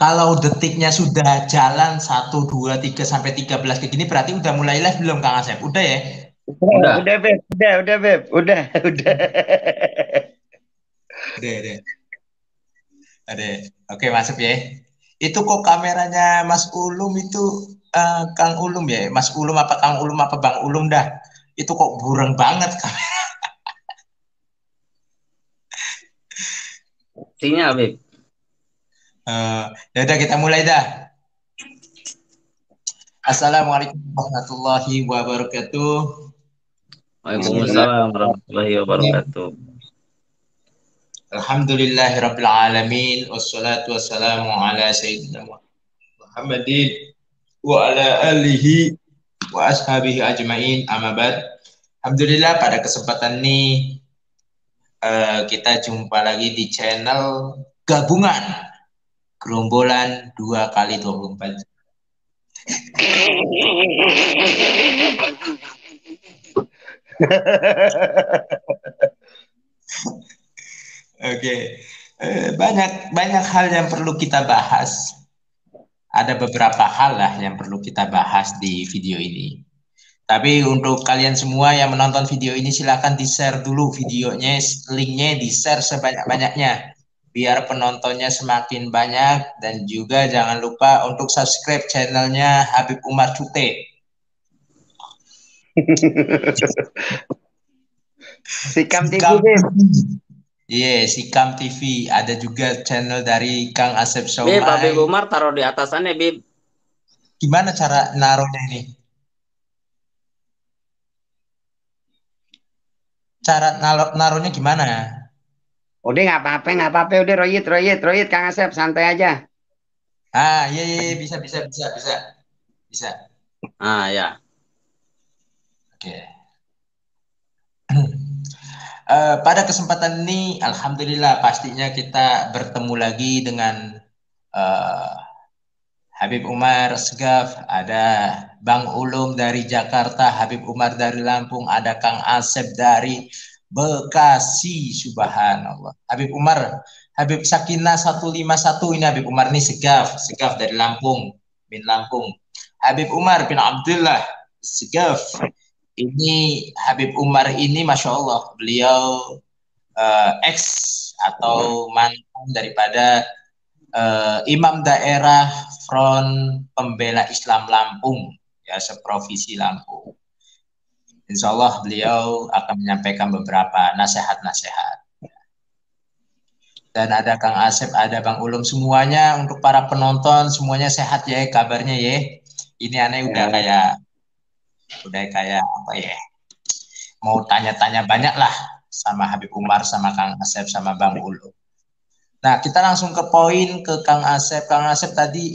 Kalau detiknya sudah jalan 1, 2, 3 sampai 13 kayak gini berarti udah mulai live belum Kang Asep? Udah ya? Udah. Udah Beb, udah Beb, udah. Udah. Ada. Oke, masuk ya. Itu kok kameranya Mas Ulum itu Kang Ulum ya? Mas Ulum apa Kang Ulum apa Bang Ulum dah? Itu kok bureng banget kamera. Sinyal, Beb. Ya udah kita mulai dah. Assalamualaikum warahmatullahi wabarakatuh. Waalaikumsalam warahmatullahi wabarakatuh. Alhamdulillahirabbil alamin wassalatu wassalamu ala sayyidina Muhammadin wa ala alihi wa ashabihi ajmain amma ba'd. Alhamdulillah pada kesempatan ini kita jumpa lagi di channel gabungan gerombolan 2x24 jam. Oke. Banyak hal yang perlu kita bahas. Ada beberapa hal lah yang perlu kita bahas di video ini. Tapi untuk kalian semua yang menonton video ini silahkan di-share dulu videonya, linknya di-share sebanyak-banyaknya biar penontonnya semakin banyak, dan juga jangan lupa untuk subscribe channelnya Habib Umar Cute. Sikam TV. Iya, Sikam TV. Ada juga channel dari Kang Asep Somai. Beb, Habib Umar taruh di atasannya, Beb. Gimana cara naruhnya ini? Cara naruhnya gimana? Udah nggak apa-apa. Udah Royit, Kang Asep santai aja. Iya, bisa. Ya. Oke. Pada kesempatan ini, alhamdulillah pastinya kita bertemu lagi dengan Habib Umar Segaf, ada Bang Ulum dari Jakarta, Habib Umar dari Lampung, ada Kang Asep dari Bekasi, subhanallah. Habib Sakinah 151, ini Habib Umar ini Segaf dari Lampung, bin Lampung. Habib Umar bin Abdullah Segaf. Ini Habib Umar ini Masya Allah, beliau ex atau mantan daripada Imam Daerah Front Pembela Islam Lampung, ya, seprovinsi Lampung. Insya Allah beliau akan menyampaikan beberapa nasihat-nasihat. Dan ada Kang Asep, ada Bang Ulum, semuanya untuk para penonton semuanya sehat ya kabarnya ya. Ini aneh udah kayak apa ya? Mau tanya-tanya banyak lah sama Habib Umar, sama Kang Asep, sama Bang Ulum. Nah, kita langsung ke poin, ke Kang Asep. Kang Asep tadi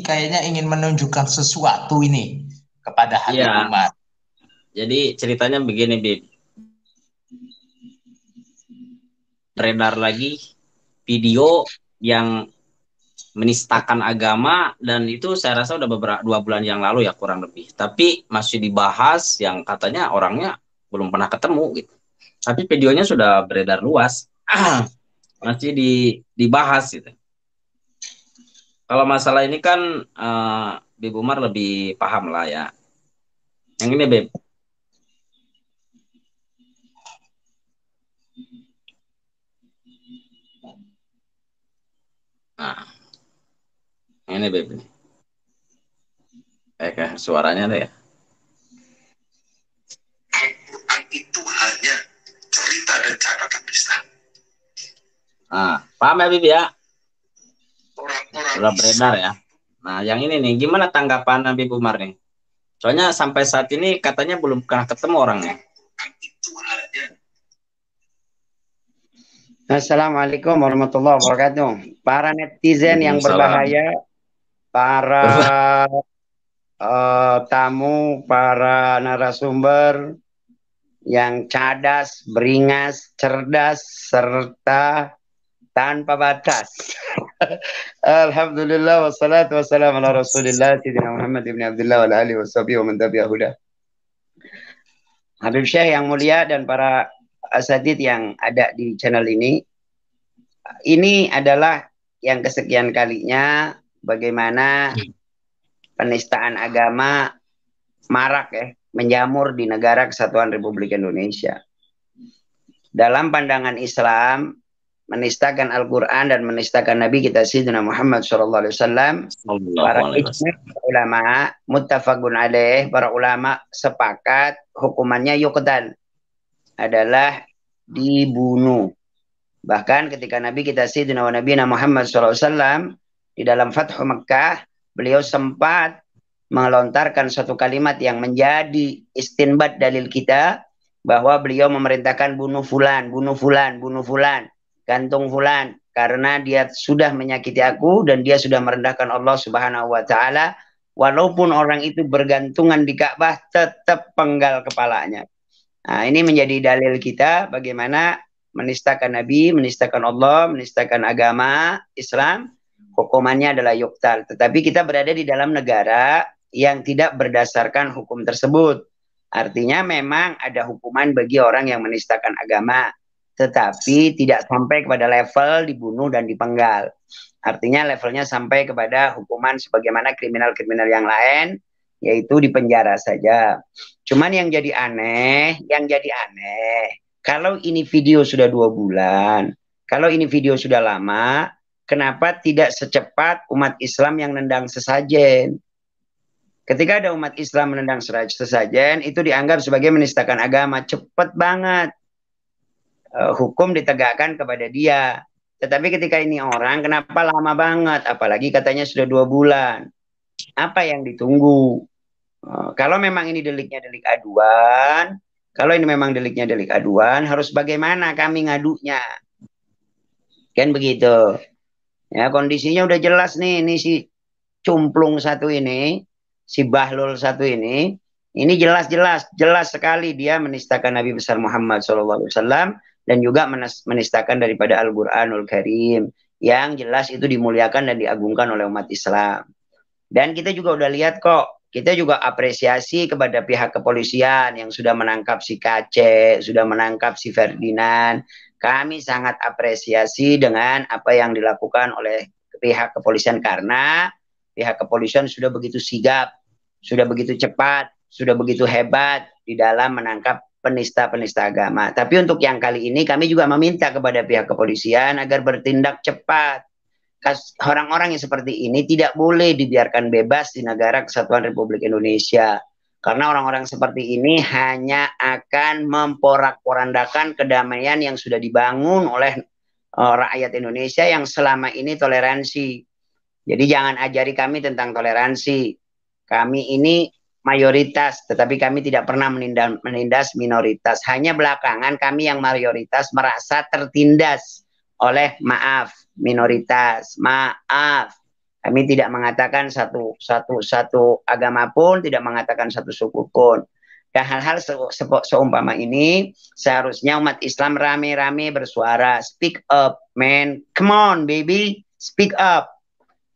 kayaknya ingin menunjukkan sesuatu ini kepada Habib Umar. Jadi ceritanya begini, Bib. Beredar lagi video yang menistakan agama, dan itu saya rasa udah 2 bulan yang lalu ya kurang lebih. Tapi masih dibahas, yang katanya orangnya belum pernah ketemu gitu. Tapi videonya sudah beredar luas. Masih dibahas gitu. Kalau masalah ini kan Bib Umar lebih paham lah ya. Yang ini, Beb. Nah, ini Beb. Suaranya ada ya? Al-Quran itu hanya cerita dan catatan Islam. Paham ya, Bib ya? Sudah beredar ya. Nah, yang ini nih, gimana tanggapan Nabi Umar nih? Soalnya sampai saat ini katanya belum pernah ketemu orangnya. Assalamualaikum warahmatullahi wabarakatuh. Para netizen yang berbahaya, para tamu, para narasumber yang cadas, beringas, cerdas, serta tanpa batas. Alhamdulillah wassalatu wassalamu ala Rasulillah Sayyidina Muhammad ibn Abdullah wa alihi washabihi wa man tabi'ahu huda. Habib Syekh yang mulia dan para asatid yang ada di channel ini, ini adalah yang kesekian kalinya bagaimana penistaan agama marak ya, menjamur di negara Kesatuan Republik Indonesia. Dalam pandangan Islam, menistakan Al-Quran dan menistakan Nabi kita Sayyidina Muhammad SAW, para ulama muttafaqun alaih, para ulama sepakat hukumannya yuqtal, adalah dibunuh. Bahkan ketika Nabi kita Sayyidina wa Nabi Muhammad SAW di dalam Fathu Mekah, beliau sempat melontarkan satu kalimat yang menjadi istinbat dalil kita, bahwa beliau memerintahkan bunuh fulan, bunuh fulan, bunuh fulan, gantung fulan, karena dia sudah menyakiti aku dan dia sudah merendahkan Allah Subhanahu wa taala. Walaupun orang itu bergantungan di Ka'bah, tetap penggal kepalanya. Nah, ini menjadi dalil kita bagaimana menistakan Nabi, menistakan Allah, menistakan agama Islam, hukumannya adalah yuqtal. Tetapi kita berada di dalam negara yang tidak berdasarkan hukum tersebut. Artinya memang ada hukuman bagi orang yang menistakan agama, tetapi tidak sampai kepada level dibunuh dan dipenggal. Artinya levelnya sampai kepada hukuman sebagaimana kriminal-kriminal yang lain, yaitu dipenjara saja. Cuman yang jadi aneh, kalau ini video sudah 2 bulan, kalau ini video sudah lama, kenapa tidak secepat umat Islam yang nendang sesajen? Ketika ada umat Islam menendang sesajen, itu dianggap sebagai menistakan agama. Cepat banget. Hukum ditegakkan kepada dia. Tetapi ketika ini orang, kenapa lama banget? Apalagi katanya sudah 2 bulan. Apa yang ditunggu? Kalau memang ini deliknya delik aduan, harus bagaimana kami ngadunya? Kan begitu. Ya, kondisinya udah jelas nih, ini si cumplung satu ini, si Bahlul satu ini jelas sekali dia menistakan Nabi besar Muhammad SAW dan juga menistakan daripada Al-Quranul Karim yang jelas itu dimuliakan dan diagungkan oleh umat Islam. Dan kita juga udah lihat kok, kita juga apresiasi kepada pihak kepolisian yang sudah menangkap si Kace, sudah menangkap si Ferdinand. Kami sangat apresiasi dengan apa yang dilakukan oleh pihak kepolisian, karena pihak kepolisian sudah begitu sigap, sudah begitu cepat, sudah begitu hebat di dalam menangkap penista-penista agama. Tapi untuk yang kali ini kami juga meminta kepada pihak kepolisian agar bertindak cepat. Orang-orang yang seperti ini tidak boleh dibiarkan bebas di negara Kesatuan Republik Indonesia. Karena orang-orang seperti ini hanya akan memporak-porandakan kedamaian yang sudah dibangun oleh rakyat Indonesia yang selama ini toleransi. Jadi jangan ajari kami tentang toleransi. Kami ini mayoritas, tetapi kami tidak pernah menindas minoritas. Hanya belakangan kami yang mayoritas merasa tertindas oleh minoritas. Maaf. Kami tidak mengatakan satu agama pun, tidak mengatakan satu suku pun. Dan hal-hal seumpama ini seharusnya umat Islam rame-rame bersuara. Speak up, man. Come on, baby. Speak up.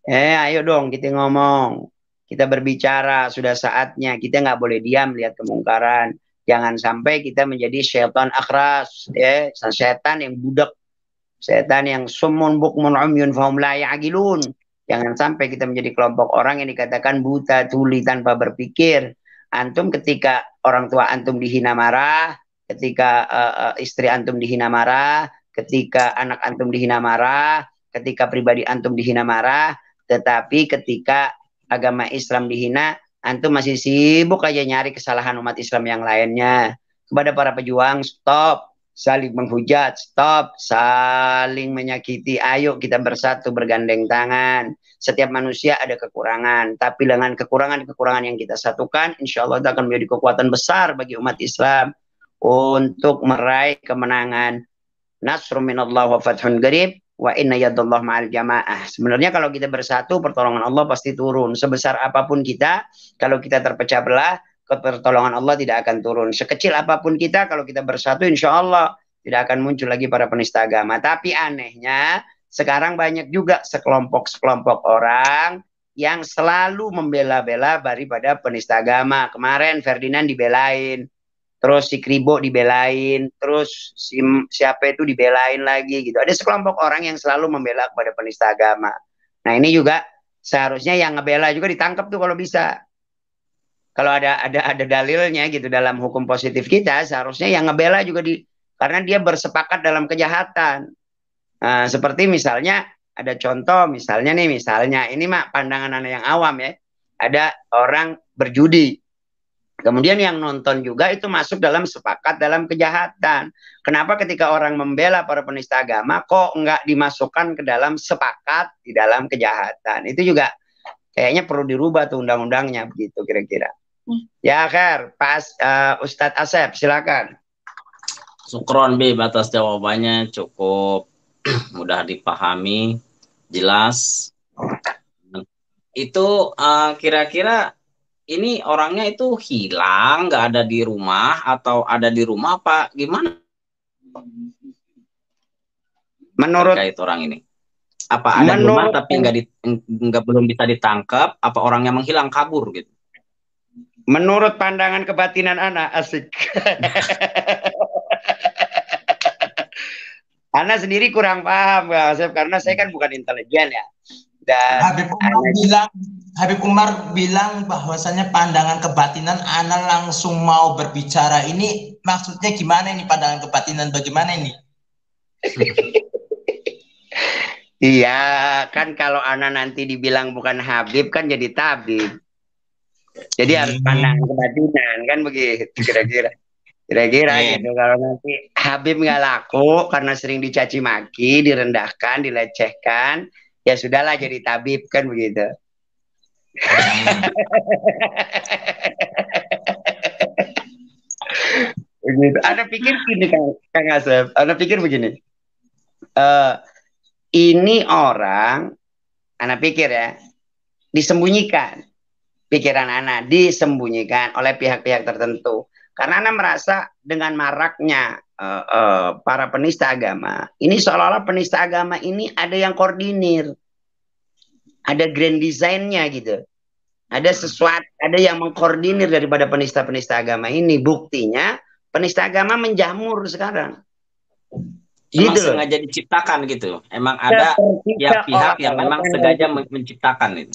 Ayo dong kita ngomong. Kita berbicara, sudah saatnya. Kita nggak boleh diam lihat kemungkaran. Jangan sampai kita menjadi syaitan akhras, setan yang budak, setan yang summun bukmun umyun fahum la ya'qilun. Jangan sampai kita menjadi kelompok orang yang dikatakan buta tuli tanpa berpikir. Antum ketika orang tua antum dihina marah, ketika istri antum dihina marah, ketika anak antum dihina marah, ketika pribadi antum dihina marah, tetapi ketika agama Islam dihina, antum masih sibuk aja nyari kesalahan umat Islam yang lainnya. Kepada para pejuang, stop saling menghujat, stop saling menyakiti. Ayo kita bersatu bergandeng tangan. Setiap manusia ada kekurangan, tapi dengan kekurangan-kekurangan yang kita satukan, insya Allah itu akan menjadi kekuatan besar bagi umat Islam untuk meraih kemenangan. Nasrun minallah wa fathun qarib. Wa inna yadallah ma'al jamaah. Sebenarnya kalau kita bersatu, pertolongan Allah pasti turun. Sebesar apapun kita, kalau kita terpecah belah, pertolongan Allah tidak akan turun. Sekecil apapun kita, kalau kita bersatu, insya Allah tidak akan muncul lagi para penista agama. Tapi anehnya, sekarang banyak juga sekelompok orang yang selalu membela-bela daripada penista agama. Kemarin Ferdinand dibelain. terus si Kribo dibelain, terus siapa itu dibelain lagi gitu. Ada sekelompok orang yang selalu membela kepada penista agama. Nah ini juga seharusnya yang ngebela juga ditangkap tuh kalau bisa. Kalau ada dalilnya gitu dalam hukum positif kita, seharusnya yang ngebela juga karena dia bersepakat dalam kejahatan. Nah, seperti misalnya ada contoh, misalnya ini mah pandangan anak yang awam ya. Ada orang berjudi. Kemudian yang nonton juga itu masuk dalam sepakat dalam kejahatan. Kenapa ketika orang membela para penista agama kok nggak dimasukkan ke dalam sepakat di dalam kejahatan? Itu juga kayaknya perlu dirubah tuh undang-undangnya begitu kira-kira. Ya, Khair, Ustadz Asep, silakan. Syukron B, batas jawabannya cukup mudah dipahami, jelas. Itu kira-kira ini orangnya itu hilang, nggak ada di rumah atau ada di rumah apa gimana? Menurut terkait orang ini, apa ada di rumah tapi belum bisa ditangkap? Apa orangnya menghilang kabur gitu? Menurut pandangan kebatinan anak, asik. Anak sendiri kurang paham, karena saya kan bukan intelijen ya. Dan Habib Umar bilang bahwasanya pandangan kebatinan, Ana langsung mau berbicara. Ini maksudnya gimana ini pandangan kebatinan? Bagaimana ini? Iya, kan kalau Ana nanti dibilang bukan Habib kan jadi tabib. Jadi harus pandangan kebatinan kan begitu kira-kira. Gitu. Kalau nanti Habib nggak laku karena sering dicaci maki, direndahkan, dilecehkan, ya sudahlah jadi tabib kan begitu. Begitu. Anda pikir gini Kang Asep, Anda pikir begini. Ini orang, Anda pikir ya, disembunyikan. Pikiran Ana disembunyikan oleh pihak-pihak tertentu. Karena Ana merasa dengan maraknya para penista agama, ini seolah-olah penista agama ini ada yang koordinir. Ada grand design-nya gitu. Ada sesuatu, ada yang mengkoordinir daripada penista-penista agama ini. Buktinya penista agama menjamur sekarang. Emang gitu sengaja diciptakan gitu. Emang ada pihak yang memang sengaja menciptakan itu.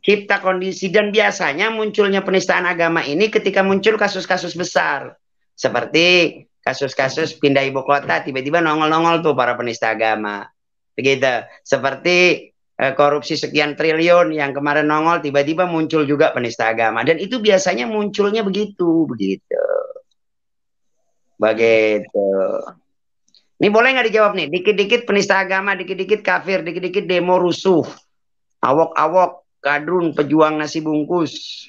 Cipta kondisi, dan biasanya munculnya penistaan agama ini ketika muncul kasus-kasus besar. Seperti kasus-kasus pindah ibu kota, tiba-tiba nongol-nongol tuh para penista agama. Begitu. Seperti korupsi sekian triliun yang kemarin nongol, tiba-tiba muncul juga penista agama. Dan itu biasanya munculnya begitu. Begitu. Ini boleh nggak dijawab nih? Dikit-dikit penista agama, dikit-dikit kafir, dikit-dikit demo rusuh. Awok-awok kadrun pejuang nasi bungkus.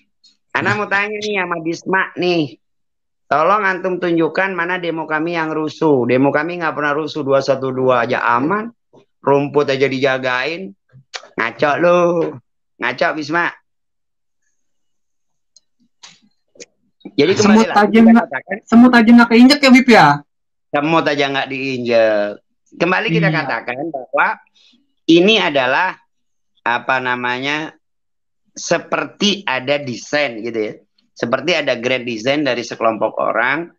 Ana mau tanya nih sama Bisma nih. Tolong antum tunjukkan mana demo kami yang rusuh. Demo kami nggak pernah rusuh, 212 aja aman. Rumput aja dijagain. Ngaco lu. Ngaco Bisma. Jadi semut aja nggak keinjek ya Bib ya? Semut aja nggak diinjek. Kembali kita katakan bahwa ini adalah apa namanya, seperti ada desain gitu ya. Seperti ada grand design dari sekelompok orang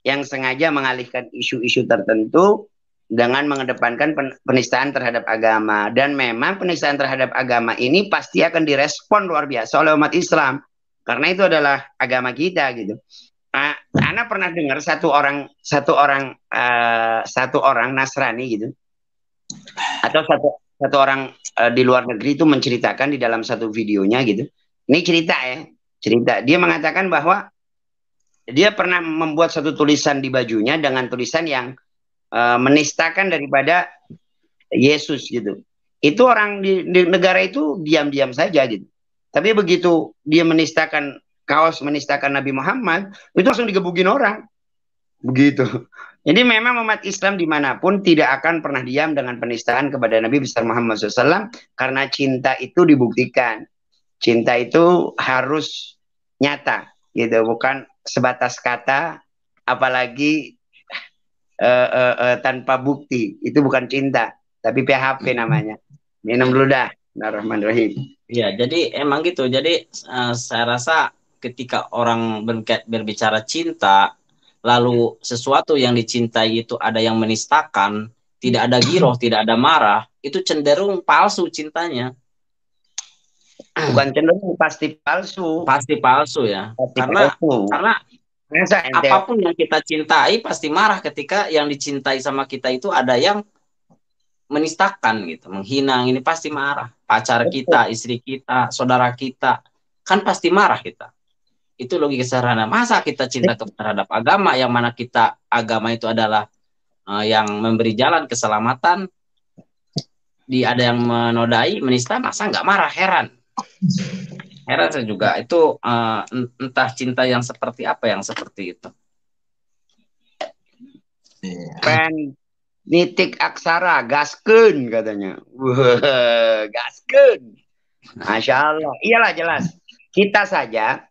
yang sengaja mengalihkan isu-isu tertentu dengan mengedepankan penistaan terhadap agama. Dan memang penistaan terhadap agama ini pasti akan direspon luar biasa oleh umat Islam. Karena itu adalah agama kita gitu. Ana pernah dengar satu orang Nasrani gitu. Atau satu orang di luar negeri itu menceritakan di dalam satu videonya gitu. Ini cerita. Dia mengatakan bahwa dia pernah membuat satu tulisan di bajunya dengan tulisan yang menistakan daripada Yesus gitu. Itu orang di negara itu diam-diam saja gitu. Tapi begitu dia menistakan kaos, menistakan Nabi Muhammad, itu langsung digebugin orang. Begitu. Jadi memang umat Islam dimanapun tidak akan pernah diam dengan penistaan kepada Nabi besar Muhammad SAW, karena cinta itu dibuktikan. Cinta itu harus nyata, gitu, bukan sebatas kata, apalagi tanpa bukti. Itu bukan cinta, tapi PHP namanya. Minum dulu dah. Bismillahirrahmanirrahim. Ya, jadi emang gitu. Jadi saya rasa ketika orang berbicara cinta, lalu sesuatu yang dicintai itu ada yang menistakan, tidak ada giroh, tidak ada marah, itu cenderung palsu cintanya. Bukan cenderung, pasti palsu. Pasti palsu ya. Pasti Karena palsu. Masa ente apapun yang kita cintai pasti marah ketika yang dicintai sama kita itu ada yang menistakan gitu, menghina, ini pasti marah. Pacar kita, istri kita, saudara kita, kan pasti marah kita. Itu logika sederhana. Masa kita cinta terhadap agama, yang mana kita agama itu adalah yang memberi jalan keselamatan, ada yang menodai, menista, masa nggak marah? Heran saya juga itu, entah cinta yang seperti apa yang seperti itu. pen nitik aksara gaskeun katanya. Wah, gaskeun. Masya Allah. Iyalah jelas. Kita saja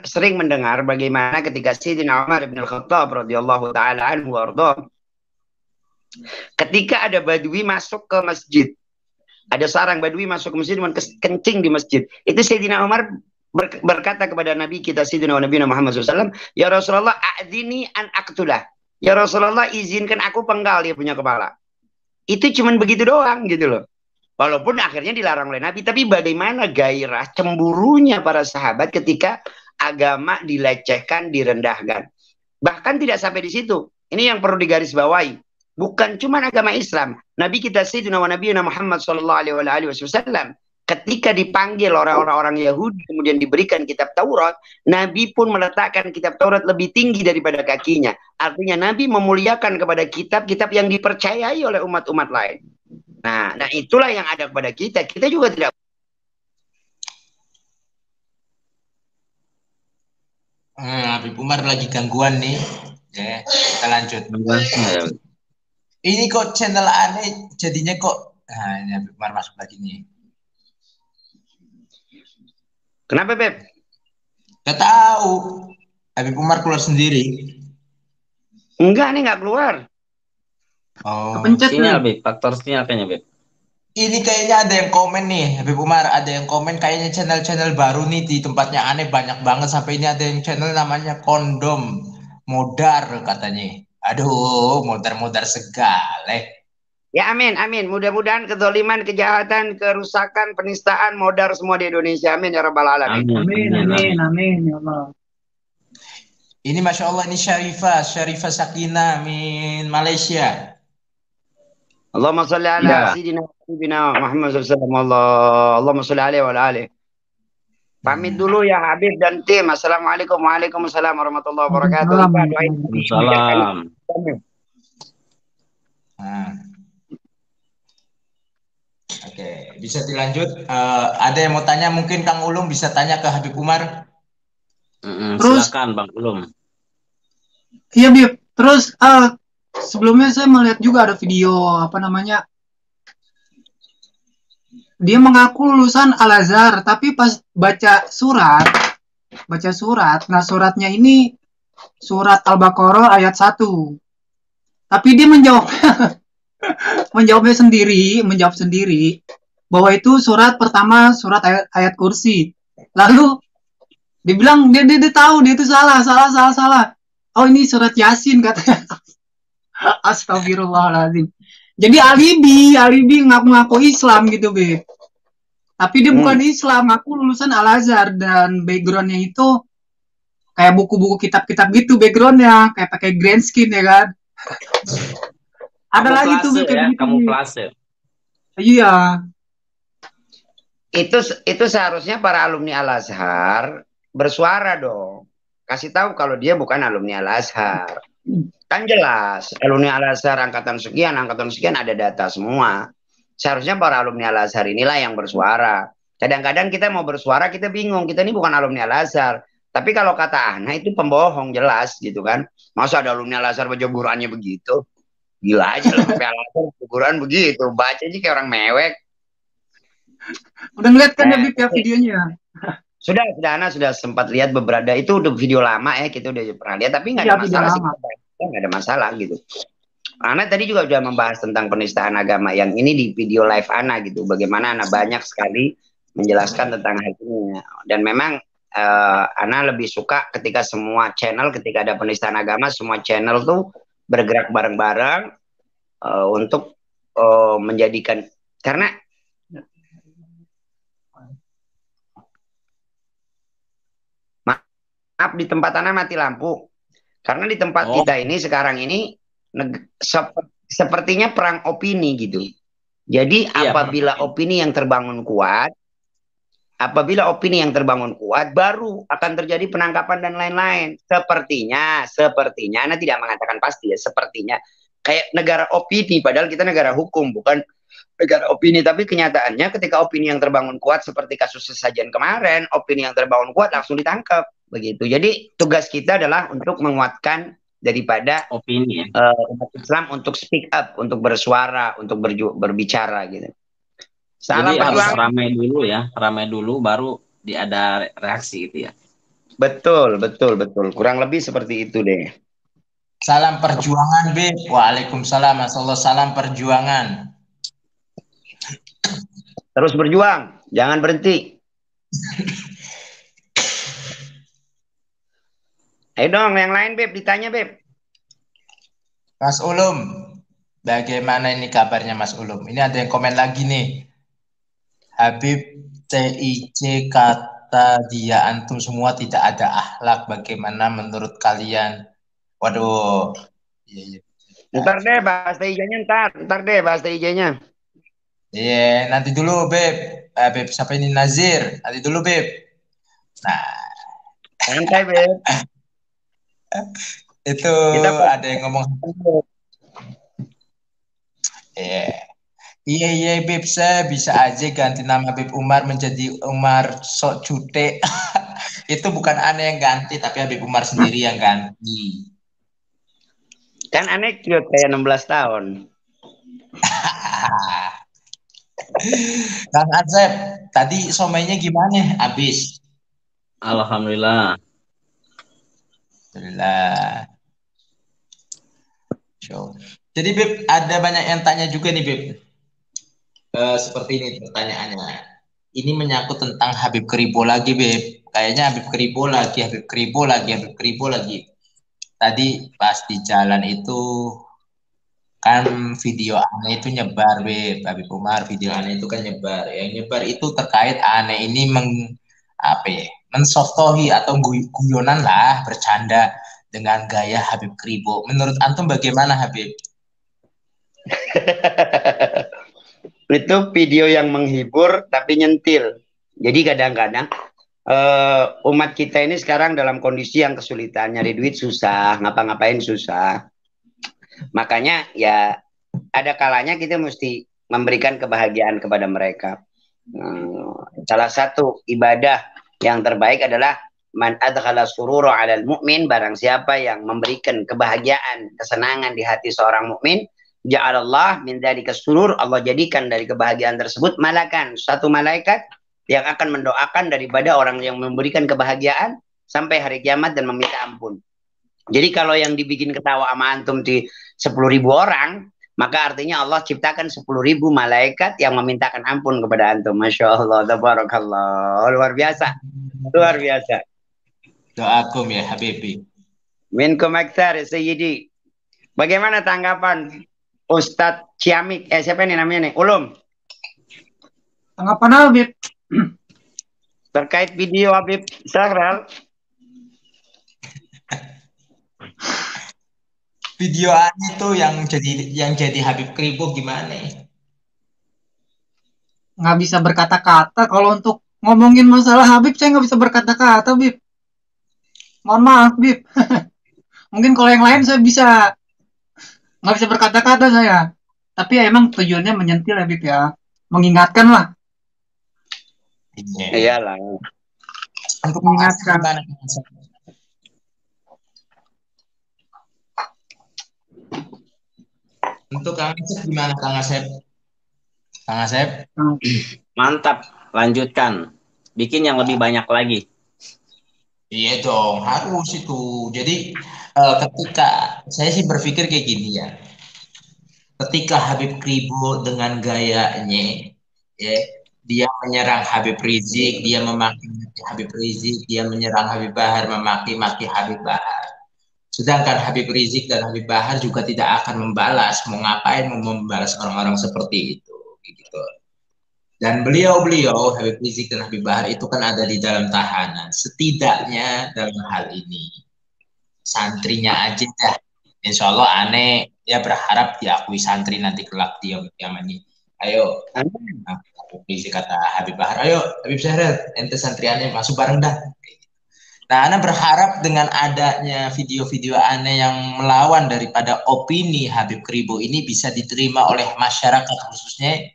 sering mendengar bagaimana ketika Sayyidina Umar bin Al-Khattab radhiyallahu taala anhu warḍah, ketika ada badui masuk ke masjid, ada seorang badui masuk ke masjid kencing di masjid, itu Sayyidina Umar berkata kepada Nabi kita Sayyidina Nabi Muhammad SAW, ya Rasulullah, a'dini an aqtulah. Ya Rasulullah, izinkan aku penggal dia punya kepala. Itu cuman begitu doang gitu loh. Walaupun akhirnya dilarang oleh Nabi, tapi bagaimana gairah cemburunya para sahabat ketika agama dilecehkan, direndahkan. Bahkan tidak sampai di situ. Ini yang perlu digarisbawahi. Bukan cuma agama Islam. Nabi kita Sayyidina wa Nabi Muhammad SAW, ketika dipanggil orang-orang Yahudi, kemudian diberikan kitab Taurat, Nabi pun meletakkan kitab Taurat lebih tinggi daripada kakinya. Artinya Nabi memuliakan kepada kitab-kitab yang dipercayai oleh umat-umat lain. Nah, itulah yang ada kepada kita. Kita juga tidak. Habib Umar lagi gangguan nih. Ya, kita lanjut. Ini kok channel aneh jadinya kok. Nah, ini Habib Umar masuk lagi nih. Kenapa, Beb? Gak tahu. Habib Umar keluar sendiri. Enggak, nih nggak keluar. Oh, sinyal, Beb. Faktor sinyal kayaknya, Beb. Ini kayaknya ada yang komen nih, Habib Umar, ada yang komen kayaknya channel-channel baru nih di tempatnya aneh banyak banget, sampai ini ada yang channel namanya Kondom Modar katanya. Aduh, modar-modar segala. Ya amin, amin. Mudah-mudahan kezaliman, kejahatan, kerusakan, penistaan, modar semua di Indonesia. Amin ya rabbal alamin. Amin, amin, amin ya Allah. Ini Masya Allah, ini Syarifah Sakinah min Malaysia. Allahumma salli ala Sayyidina Muhammad SAW. Allahumma salli alaihi wa alihi. Pamit dulu ya Habib dan tim. Assalamualaikum Waalaikumsalam warahmatullahi wabarakatuh. Waalaikumsalam. Oke, bisa dilanjut. Ada yang mau tanya, mungkin Kang Ulum bisa tanya ke Habib Umar. Terus, silakan Bang Ulum. Iya, Bib. Terus sebelumnya saya melihat juga ada video apa namanya, dia mengaku lulusan Al-Azhar, tapi pas baca surat, nah suratnya ini surat Al-Baqarah ayat 1. Tapi dia menjawab sendiri bahwa itu surat pertama, surat ayat kursi. Lalu dibilang dia tahu dia itu salah. Oh, ini surat Yasin katanya. Astagfirullahaladzim. Jadi alibi ngaku-ngaku Islam gitu, Beb. Tapi dia bukan Islam, ngaku lulusan Al-Azhar dan backgroundnya itu kayak buku-buku kitab-kitab gitu backgroundnya, kayak pakai green skin ya kan. Ada lagi tuh ya, kamuflase. Iya. Itu seharusnya para alumni Al-Azhar bersuara dong. Kasih tahu kalau dia bukan alumni Al-Azhar. Kan jelas, alumni Al-Azhar angkatan sekian ada data semua. Seharusnya para alumni Al-Azhar inilah yang bersuara. Kadang-kadang kita mau bersuara, kita bingung. Kita ini bukan alumni Al-Azhar. Tapi kalau kata Ana itu pembohong jelas gitu kan. Masa ada alumni Al-Azhar baca Qurannya begitu? Gila aja lah, sampai Al-Azhar Quran begitu. Baca aja kayak orang mewek. Udah ngeliat kan ya, Bib, ya videonya? Sudah Ana sudah sempat lihat beberapa. Itu udah video lama ya, kita udah pernah lihat. Tapi nggak ada masalah sih. Nggak ada masalah gitu. Ana tadi juga sudah membahas tentang penistaan agama yang ini di video live Ana gitu. Bagaimana Ana banyak sekali menjelaskan tentang hal ini. Dan memang Ana lebih suka ketika semua channel, ketika ada penistaan agama, semua channel tuh bergerak bareng-bareng untuk menjadikan, karena maaf di tempat Ana mati lampu, karena di tempat Oh, kita ini sekarang ini sepertinya perang opini gitu. Jadi iya, apabila opini yang terbangun kuat, baru akan terjadi penangkapan dan lain-lain. Sepertinya, Anda tidak mengatakan pasti ya, sepertinya. Kayak negara opini, padahal kita negara hukum, bukan negara opini. Tapi kenyataannya ketika opini yang terbangun kuat, seperti kasus sesajen kemarin, opini yang terbangun kuat langsung ditangkap. Begitu. Jadi tugas kita adalah untuk menguatkan daripada opini ya. umat Islam untuk speak up, untuk bersuara, untuk berbicara gitu. Salam Jadi harus perjuangan. ramai dulu baru ada reaksi gitu ya. Betul. Kurang lebih seperti itu deh. Salam perjuangan, Beb. Waalaikumsalam. Masallah, salam perjuangan. Terus berjuang, jangan berhenti. Ayo dong, yang lain Beb, ditanya Beb. Mas Ulum, bagaimana ini kabarnya Mas Ulum? Ini ada yang komen lagi nih. Habib TIC kata dia antum semua tidak ada akhlak. Bagaimana menurut kalian? Waduh. Iya. Ntar deh bahas TIJ-nya ntar deh bahas TIJ-nya. Iya, nanti dulu Beb. Beb siapa ini Nazir? Nanti dulu Beb. Nah, santai Beb. Itu Kita ada yang ngomong. Iya Beb, saya bisa aja ganti nama Habib Umar menjadi Umar Sok Cute. Itu bukan aneh yang ganti, tapi Habib Umar sendiri yang ganti. Kan aneh cute kayak 16 tahun. Kang Azeb, tadi somainya gimana? Habis. Alhamdulillah. Alhamdulillah. Jadi Beb, ada banyak yang tanya juga nih Beb. Seperti ini pertanyaannya. Ini menyangkut tentang Habib Kribo lagi Beb. Kayaknya Habib Kribo lagi. Tadi pas di jalan itu kan video aneh itu nyebar Beb. Habib Umar video aneh itu kan nyebar. Yang nyebar itu terkait aneh ini mensoftohi atau guyonan lah, bercanda dengan gaya Habib Kribo. Menurut antum bagaimana Habib? Itu video yang menghibur tapi nyentil. Jadi kadang-kadang umat kita ini sekarang dalam kondisi yang kesulitan, nyari duit susah, ngapa-ngapain susah. Makanya ya ada kalanya kita mesti memberikan kebahagiaan kepada mereka. Salah satu ibadah yang terbaik adalah man adkhala surura 'alal mu'min, barang siapa yang memberikan kebahagiaan, kesenangan di hati seorang mukmin, ja'alallah min dzalika surur, Allah jadikan dari kebahagiaan tersebut malakan, satu malaikat yang akan mendoakan daripada orang yang memberikan kebahagiaan sampai hari kiamat dan meminta ampun. Jadi kalau yang dibikin ketawa sama antum di 10.000 orang, maka artinya Allah ciptakan 10.000 malaikat yang memintakan ampun kepada antum. Masya Allah, tabarakallah, luar biasa. Doakum ya Habibi. Minkum aktsar Sayyidi. Bagaimana tanggapan Ustadz Ciamik? Siapa ini namanya nih? Ulum. Tanggapan Habib Terkait video Habib Sakral. Video itu yang jadi Habib Kribo gimana? nggak bisa berkata-kata. Kalau untuk ngomongin masalah Habib, saya nggak bisa berkata-kata, Bib. Mohon maaf, Bib. Mungkin kalau yang lain saya bisa nggak bisa berkata-kata saya. Tapi ya emang tujuannya menyentil ya, Bib ya. Mengingatkan lah. Iyalah. Untuk mengingatkan. Untuk Kang Asep gimana Kang Asep? Kang Asep? Mantap, lanjutkan. Bikin yang lebih banyak lagi. Iya dong, harus itu. Jadi ketika saya sih berpikir kayak gini ya. Ketika Habib Kribo dengan gayanya, ya, dia menyerang Habib Rizik, dia memaki Habib Rizik, dia menyerang Habib Bahar, memaki-maki Habib Bahar. Sedangkan Habib Rizik dan Habib Bahar juga tidak akan membalas, mau ngapain mau membalas orang-orang seperti itu, gitu. Dan beliau-beliau Habib Rizik dan Habib Bahar itu kan ada di dalam tahanan. Setidaknya dalam hal ini santrinya aja dah. Insya Allah aneh ya berharap diakui santri nanti kelak dia ini. Ayo, Habib Rizik kata Habib Bahar, ayo Habib Syahril, ente santriannya masuk bareng dah. Nah, Ana berharap dengan adanya video-video aneh yang melawan daripada opini Habib Kribo ini bisa diterima oleh masyarakat khususnya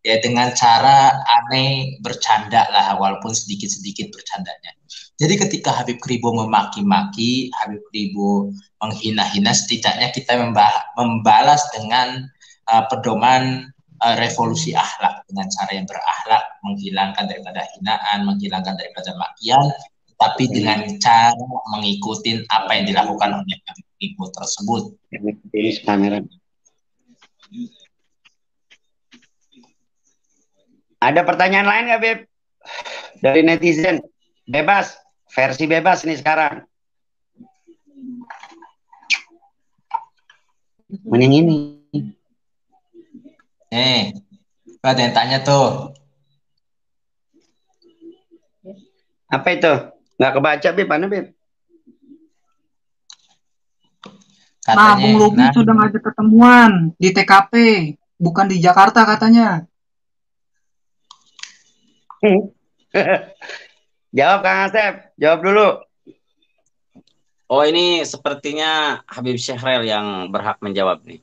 ya dengan cara aneh bercanda lah, walaupun sedikit-sedikit bercandanya. Jadi ketika Habib Kribo memaki-maki, Habib Kribo menghina-hina, setidaknya kita membalas dengan pedoman revolusi akhlak dengan cara yang berakhlak, menghilangkan daripada hinaan, menghilangkan daripada makian, tapi dengan cara mengikuti apa yang dilakukan oleh Habib Kribo tersebut. Ini kamera. Ada pertanyaan lain nggak, Beb? Dari netizen. Bebas. Versi bebas nih sekarang. Mending ini. Ada yang tanya tuh. Apa itu? Nggak kebaca, Beb. Mana, Beb? Nah, Bung Lubi sudah ngajak ketemuan di TKP, bukan di Jakarta katanya. Jawab Kang Asep, jawab dulu. Oh, ini sepertinya Habib Syahril yang berhak menjawab nih.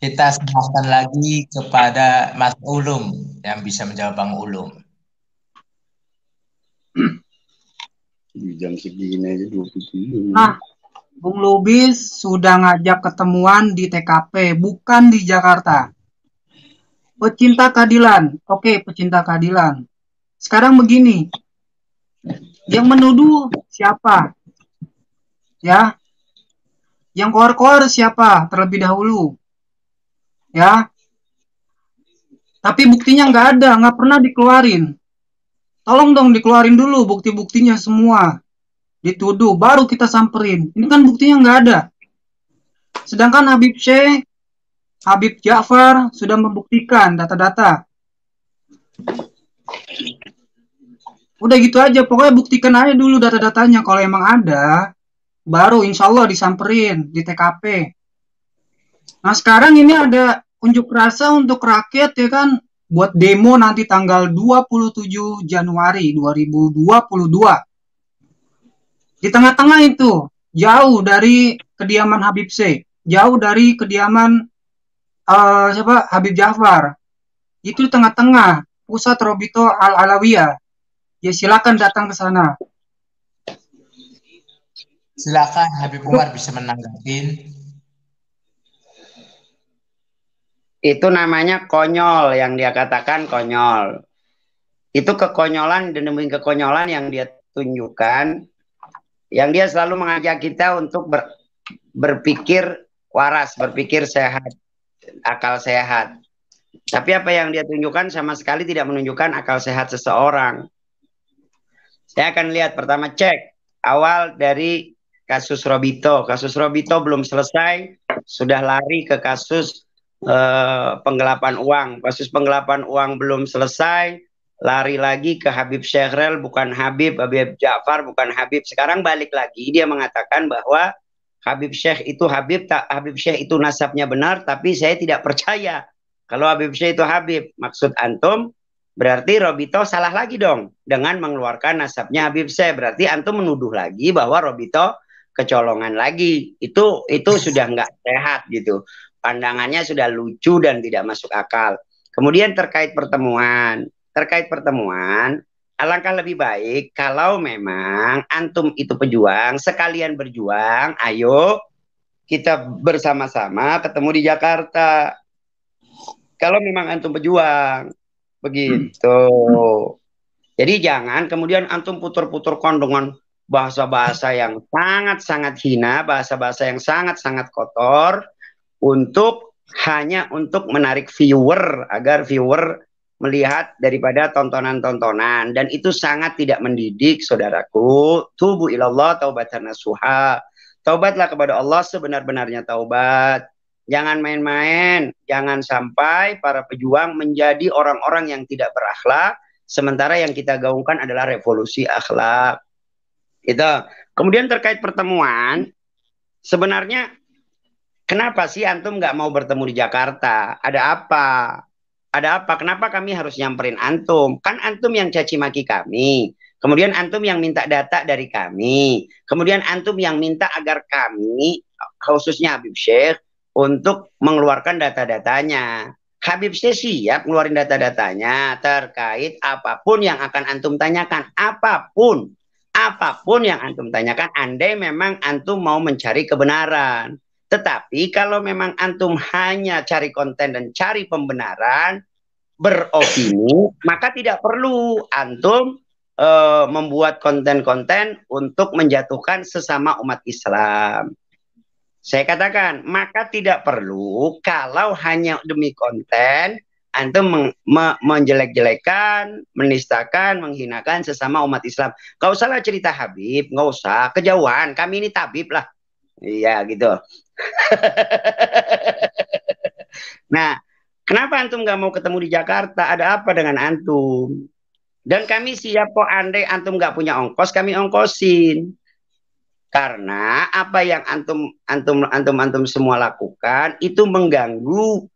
Kita serahkan lagi kepada Mas Ulum yang bisa menjawab Bang Ulum. Jam segini aja 27. Nah, Bung Lubis sudah ngajak ketemuan di TKP, bukan di Jakarta. Pecinta keadilan. Oke, pecinta keadilan. Sekarang begini. Yang menuduh siapa? Ya. Yang koar-koar siapa terlebih dahulu? Ya. Tapi buktinya nggak ada, nggak pernah dikeluarin. Tolong dong dikeluarin dulu bukti-buktinya semua. Dituduh, baru kita samperin. Ini kan buktinya nggak ada. Sedangkan Habib Syekh, Habib Ja'far sudah membuktikan data-data. Udah gitu aja, pokoknya buktikan aja dulu data-datanya. Kalau emang ada, baru insya Allah disamperin di TKP. Nah sekarang ini ada unjuk rasa untuk rakyat ya kan, buat demo nanti tanggal 27 Januari 2022. Di tengah-tengah itu, jauh dari kediaman Habib Syekh, jauh dari kediaman Habib Ja'far. Itu di tengah-tengah pusat Robito Al-Alawiyah. Ya silakan datang ke sana. Silakan Habib Umar bisa menanggapi. Itu namanya konyol, yang dia katakan konyol. Itu kekonyolan dan demi kekonyolan yang dia tunjukkan, yang dia selalu mengajak kita untuk berpikir waras, berpikir sehat, akal sehat. Tapi apa yang dia tunjukkan sama sekali tidak menunjukkan akal sehat seseorang. Saya akan lihat pertama, cek awal dari kasus Robito. Kasus Robito belum selesai, sudah lari ke kasus penggelapan uang. Kasus penggelapan uang belum selesai, lari lagi ke Habib Syahril, bukan Habib Ja'far, bukan Habib. Sekarang balik lagi, dia mengatakan bahwa Habib Syekh itu Habib, Habib Syekh itu nasabnya benar, tapi saya tidak percaya kalau Habib Syekh itu Habib. Maksud antum, berarti Robito salah lagi dong dengan mengeluarkan nasabnya Habib Syekh. Berarti antum menuduh lagi bahwa Robito kecolongan lagi. Itu sudah nggak sehat gitu. Pandangannya sudah lucu dan tidak masuk akal. Kemudian terkait pertemuan, alangkah lebih baik kalau memang antum itu pejuang, sekalian berjuang, ayo kita bersama-sama ketemu di Jakarta. Kalau memang antum pejuang, begitu. Jadi jangan kemudian antum putur-putur dengan bahasa-bahasa yang sangat-sangat hina, bahasa-bahasa yang sangat-sangat kotor, hanya untuk menarik viewer, agar viewer melihat daripada tontonan-tontonan, dan itu sangat tidak mendidik, saudaraku. Tubu ilallah taubatan nasuha. Taubatlah kepada Allah sebenar-benarnya taubat. Jangan main-main, jangan sampai para pejuang menjadi orang-orang yang tidak berakhlak, sementara yang kita gaungkan adalah revolusi akhlak. Itu. Kemudian terkait pertemuan, sebenarnya kenapa sih antum nggak mau bertemu di Jakarta? Ada apa? Ada apa? Kenapa kami harus nyamperin antum? Kan antum yang caci maki kami. Kemudian antum yang minta data dari kami. Kemudian antum yang minta agar kami, khususnya Habib Syekh, untuk mengeluarkan data-datanya. Habib Syekh siap ngeluarin data-datanya terkait apapun yang akan antum tanyakan. Apapun. Apapun yang antum tanyakan, andai memang antum mau mencari kebenaran. Tetapi kalau memang antum hanya cari konten dan cari pembenaran, beropini, maka tidak perlu antum membuat konten-konten untuk menjatuhkan sesama umat Islam. Saya katakan, maka tidak perlu kalau hanya demi konten, antum menjelek-jelekan, menistakan, menghinakan sesama umat Islam. Gak usahlah cerita Habib, gak usah, kejauhan, kami ini tabib lah. Iya gitu. Nah, kenapa antum nggak mau ketemu di Jakarta? Ada apa dengan antum? Dan kami siap kok, andai antum nggak punya ongkos, kami ongkosin. Karena apa yang antum semua lakukan itu mengganggu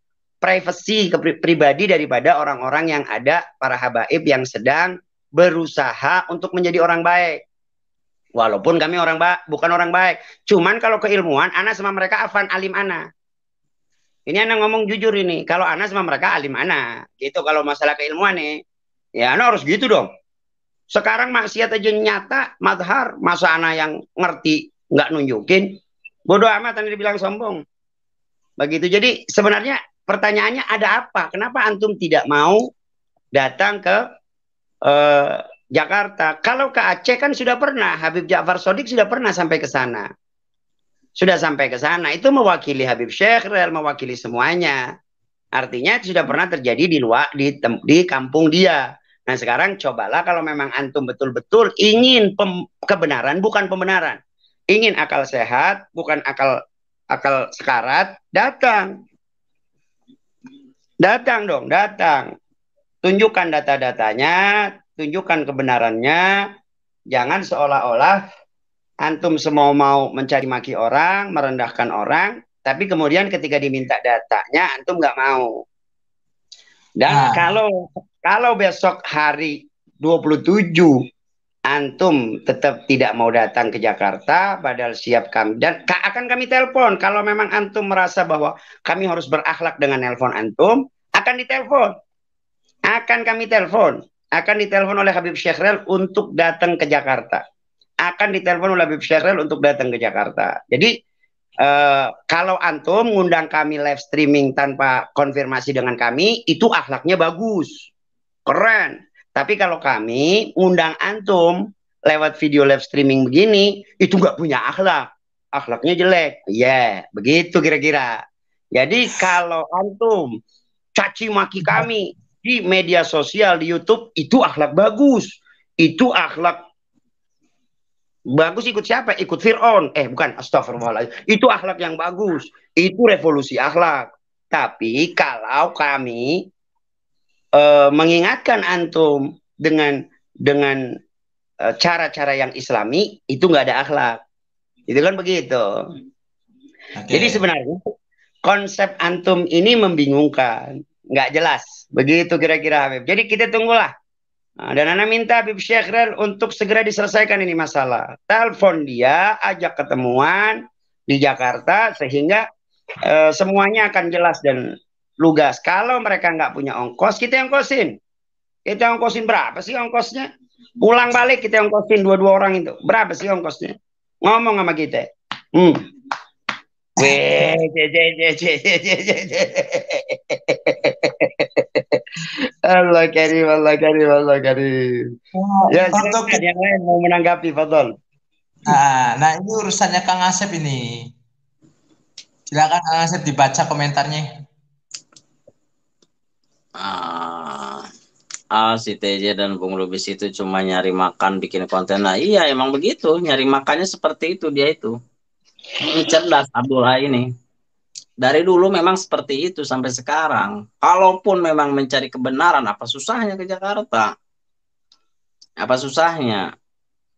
privasi pribadi daripada orang-orang yang ada, para habaib yang sedang berusaha untuk menjadi orang baik. Walaupun kami bukan orang baik. Cuman kalau keilmuan, ana sama mereka afan alim ana. Ini ana ngomong jujur ini. Kalau ana sama mereka alim ana. Gitu kalau masalah keilmuan nih. Ya ana harus gitu dong. Sekarang maksiat aja nyata, madhar. Masa ana yang ngerti, nggak nunjukin. Bodoh amat ana dibilang sombong. Begitu. Jadi sebenarnya pertanyaannya ada apa? Kenapa antum tidak mau datang ke Jakarta? Kalau ke Aceh kan sudah pernah, Habib Ja'far Shadiq sudah pernah sampai ke sana. Sudah sampai ke sana, itu mewakili Habib Syekh, mewakili semuanya. Artinya sudah pernah terjadi di kampung dia. Nah sekarang cobalah kalau memang antum betul-betul ingin kebenaran, bukan pembenaran. Ingin akal sehat, bukan akal sekarat, datang. Datang dong, datang. Tunjukkan data-datanya, tunjukkan kebenarannya. Jangan seolah-olah antum semua mau mencari maki orang, merendahkan orang, tapi kemudian ketika diminta datanya antum nggak mau. Dan kalau besok hari 27 antum tetap tidak mau datang ke Jakarta, padahal siap kami, dan akan kami telepon. Kalau memang antum merasa bahwa kami harus berakhlak dengan nelpon antum, akan ditelepon. Akan kami telepon. Akan ditelepon oleh Habib Syekh Rel untuk datang ke Jakarta. Akan ditelepon oleh Habib Syekh Rel untuk datang ke Jakarta. Jadi kalau antum ngundang kami live streaming tanpa konfirmasi dengan kami, itu akhlaknya bagus. Keren. Tapi kalau kami ngundang antum lewat video live streaming begini, itu nggak punya akhlak. Akhlaknya jelek. Ya, begitu kira-kira. Jadi kalau antum caci maki kami di media sosial, di YouTube, itu akhlak bagus. Itu akhlak bagus. Ikut siapa? Ikut Fir'aun. Bukan, astagfirullahaladzim. Itu akhlak yang bagus. Itu revolusi akhlak. Tapi kalau kami mengingatkan antum dengan cara-cara yang islami, itu nggak ada akhlak. Itu kan begitu. Okay. Jadi sebenarnya konsep antum ini membingungkan, nggak jelas. Begitu kira-kira Habib. Jadi kita tunggulah. Nah, dan Ana minta Habib Syekh Rel untuk segera diselesaikan ini masalah. Telepon dia, ajak ketemuan di Jakarta sehingga semuanya akan jelas dan lugas. Kalau mereka nggak punya ongkos, kita ongkosin. Kita ongkosin berapa sih ongkosnya? Pulang balik kita ongkosin dua-dua orang itu. Berapa sih ongkosnya? Ngomong sama kita. Allah karim, Allah karim, Allah karim. Ya, untuk yang lain mau menanggapi, Fadol. Nah, ini urusannya Kang Asep ini. Silakan Kang Asep dibaca komentarnya. si TJ dan Bung Lubis itu cuma nyari makan, bikin konten. Nah iya emang begitu, nyari makannya seperti itu dia itu. Cerdas Abdullah ini. Dari dulu memang seperti itu sampai sekarang. Kalaupun memang mencari kebenaran, apa susahnya ke Jakarta? Apa susahnya?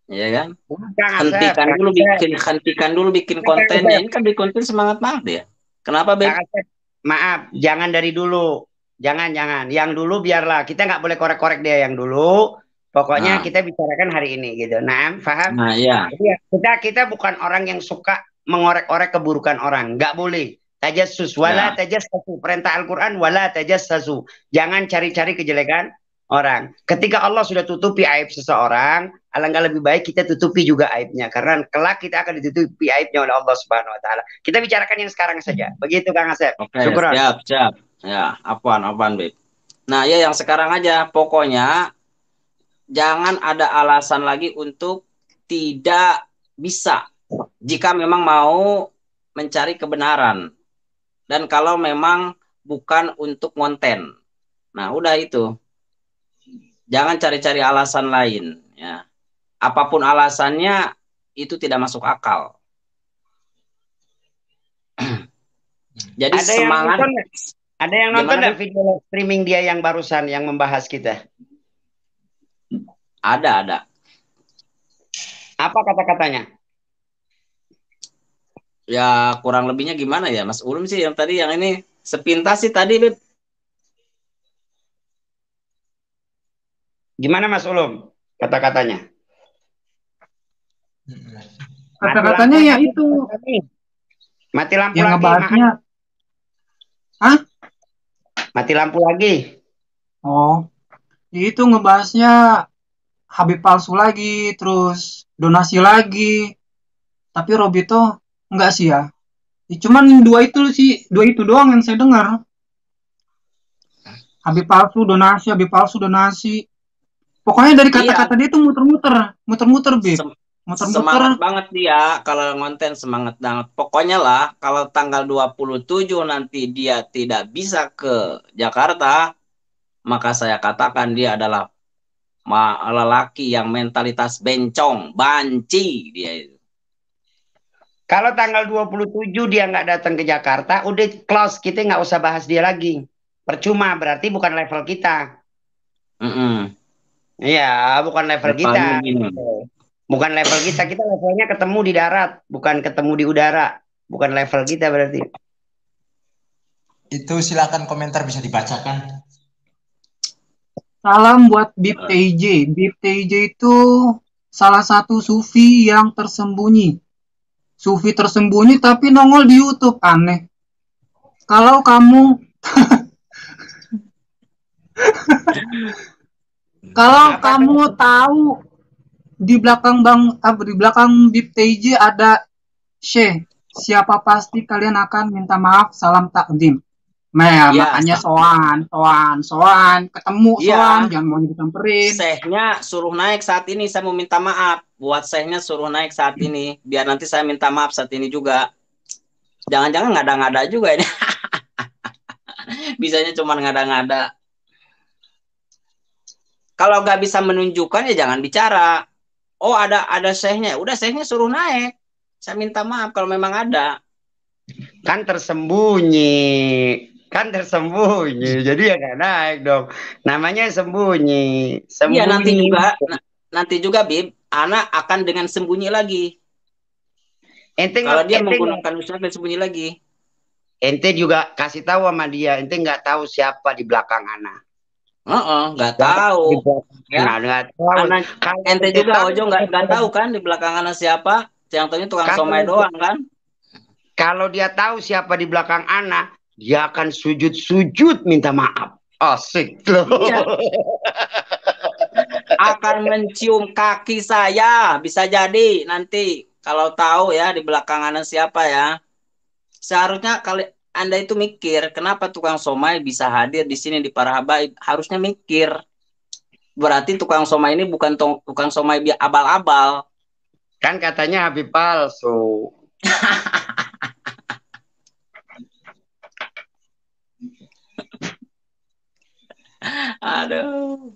Ya kan? Kang Asep, Kang Asep, Hentikan dulu bikin Kang kontennya. Asep, Ini kan bikin konten semangat banget ya. Kenapa, Beb? Kang Asep, maaf, jangan dari dulu. Jangan. Yang dulu biarlah. Kita nggak boleh korek-korek dia yang dulu. Pokoknya Nah, kita bicarakan hari ini gitu. Nah, paham? nah ya. Jadi ya, kita bukan orang yang suka mengorek-orek keburukan orang. Nggak boleh. Tajassus, wala Ya. tajassasu. Perintah Al-Quran, wala tajassasu. Jangan cari-cari kejelekan orang. Ketika Allah sudah tutupi aib seseorang, alangkah lebih baik kita tutupi juga aibnya. Karena kelak kita akan ditutupi aibnya oleh Allah Subhanahu Wa Taala. Kita bicarakan yang sekarang saja. Begitu Kang Asep. Oke, Syukuran. siap. Ya, apaan, Beb. Nah, ya yang sekarang aja. Pokoknya jangan ada alasan lagi untuk tidak bisa. Jika memang mau mencari kebenaran. Dan kalau memang bukan untuk konten. Nah, udah itu. Jangan cari-cari alasan lain. Ya. Apapun alasannya, itu tidak masuk akal. Jadi Ada yang semangat. nonton nggak? Ada yang nonton Gimana, nggak Beb? video live streaming dia yang barusan yang membahas kita? Ada. Apa kata-katanya? Ya kurang lebihnya gimana ya Mas Ulum sih yang tadi yang ini sepintas sih tadi Beb. Gimana Mas Ulum? Kata-katanya. Kata-katanya ya itu Mati lampu yang lagi. ngebahasnya. Hah? Mati lampu lagi. Oh, itu ngebahasnya Habib palsu lagi, terus donasi lagi. Tapi Robito enggak sih ya. Cuman dua itu doang yang saya dengar. Habib palsu donasi. Pokoknya dari kata-kata dia tuh muter-muter, Bib. Semangat banget dia kalau ngonten semangat banget. Pokoknya lah kalau tanggal 27 nanti dia tidak bisa ke Jakarta, maka saya katakan dia adalah lelaki yang mentalitas bencong, banci dia itu. Kalau tanggal 27 dia nggak datang ke Jakarta, udah close. Kita nggak usah bahas dia lagi. Percuma, berarti bukan level kita. Iya, bukan level kita. Bukan level kita. Kita levelnya ketemu di darat, bukan ketemu di udara. Bukan level kita berarti. Itu silakan komentar bisa dibacakan. Salam buat Bib TJ. Bib TJ itu salah satu sufi yang tersembunyi. Sufi tersembunyi tapi nongol di YouTube. Aneh. Kalau kamu tahu di belakang Bib TJ ada Syekh, siapa pasti kalian akan minta maaf, salam takdim. Nah, ya, makanya soan, ketemu soan, jangan mau disamperin. Syekhnya suruh naik saat ini, saya mau minta maaf. Buat syekhnya suruh naik saat ini, biar nanti saya minta maaf saat ini juga. Jangan-jangan ngada-ngada juga ini. Bisanya cuma ngada-ngada. Kalau nggak bisa menunjukkan ya jangan bicara. Oh ada syekhnya, udah syekhnya suruh naik. Saya minta maaf kalau memang ada. Kan tersembunyi, jadi ya nggak naik dong. Namanya sembunyi. Iya nanti juga Bib, anak akan dengan sembunyi lagi. Kalau dia menggunakan usaha dan sembunyi lagi. Ente juga kasih tahu sama dia, ente nggak tahu siapa di belakang anak. Nggak tahu. Nggak tahu. Ente juga Ojo nggak tahu kan di belakang anak siapa? Yang tahunya tukang somai doang kan? Kalau dia tahu siapa di belakang anak, dia akan sujud minta maaf. Asik loh. Iya. Akan mencium kaki saya, bisa jadi nanti kalau tahu ya di belakang anak siapa ya. Seharusnya kalau Anda itu mikir, kenapa tukang somai bisa hadir di sini di Para Habaib? Harusnya mikir. Berarti tukang somai ini bukan tukang somai abal-abal. Kan katanya Habib palsu. Aduh.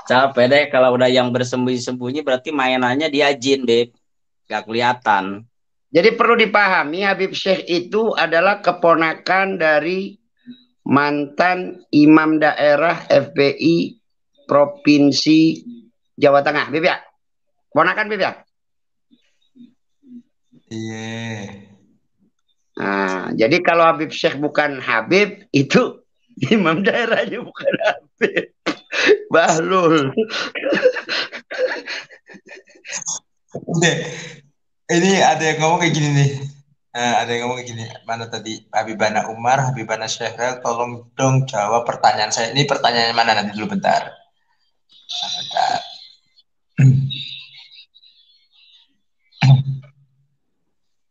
Capek deh kalau udah yang bersembunyi-sembunyi berarti mainannya dia jin, Beb. Gak kelihatan. Jadi perlu dipahami Habib Syekh itu adalah keponakan dari mantan imam daerah FPI Provinsi Jawa Tengah, Beb ya? Keponakan Beb ya? Iya. Nah, jadi kalau Habib Syekh bukan Habib, itu imam daerahnya bukan Habib. Bahlul. Udah. Ini ada yang ngomong kayak gini nih. Ada yang ngomong kayak gini. Mana tadi? Habibana Umar, Habibana Syahril, tolong dong jawab pertanyaan saya. Ini pertanyaannya mana nanti dulu bentar. Bentar.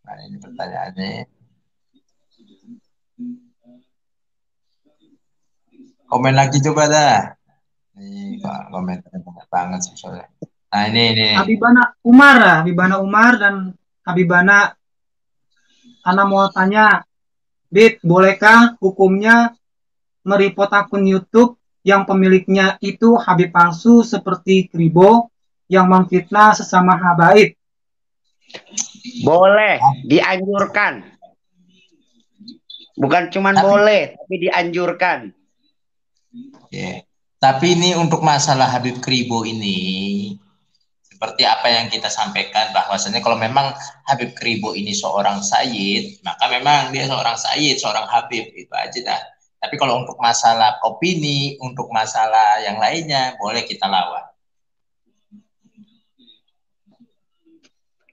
Nah, ini pertanyaannya. Komen lagi coba dah. Nih, komentarnya banyak banget sih soalnya. Nah, ini. Habibana Umar dan Habibana, Ana mau tanya, Bib, bolehkah hukumnya mereport akun YouTube yang pemiliknya itu Habib palsu seperti Kribo yang memfitnah sesama habaib? Boleh, dianjurkan. Bukan cuma boleh, tapi dianjurkan. Yeah. Tapi ini untuk masalah Habib Kribo ini, seperti apa yang kita sampaikan bahwasanya kalau memang Habib Kribo ini seorang sayyid, maka memang dia seorang sayyid, seorang Habib, itu aja dah. Tapi kalau untuk masalah opini, untuk masalah yang lainnya, boleh kita lawan.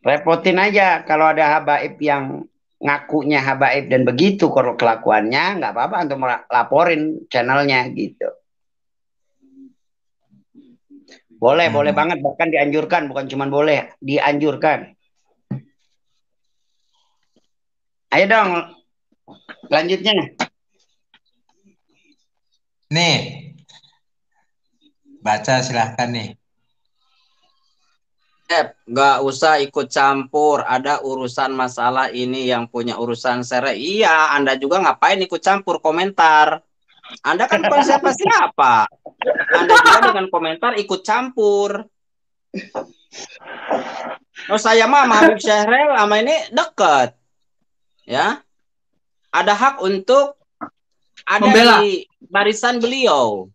Repotin aja kalau ada habaib yang ngakunya habaib dan begitu kalau kelakuannya, nggak apa-apa untuk laporin channelnya gitu. Boleh, boleh banget, bahkan dianjurkan, bukan cuma boleh, dianjurkan. Ayo dong, lanjutnya. Nih, baca silahkan nih. Nggak usah ikut campur, ada urusan masalah ini yang punya urusan sere. Iya, Anda juga ngapain ikut campur komentar? Anda kan bukan siapa-siapa. Anda juga dengan komentar ikut campur. Oh, saya mah sama Habib Syahril sama ini deket. Ya. Ada hak untuk ada Membela. di barisan beliau.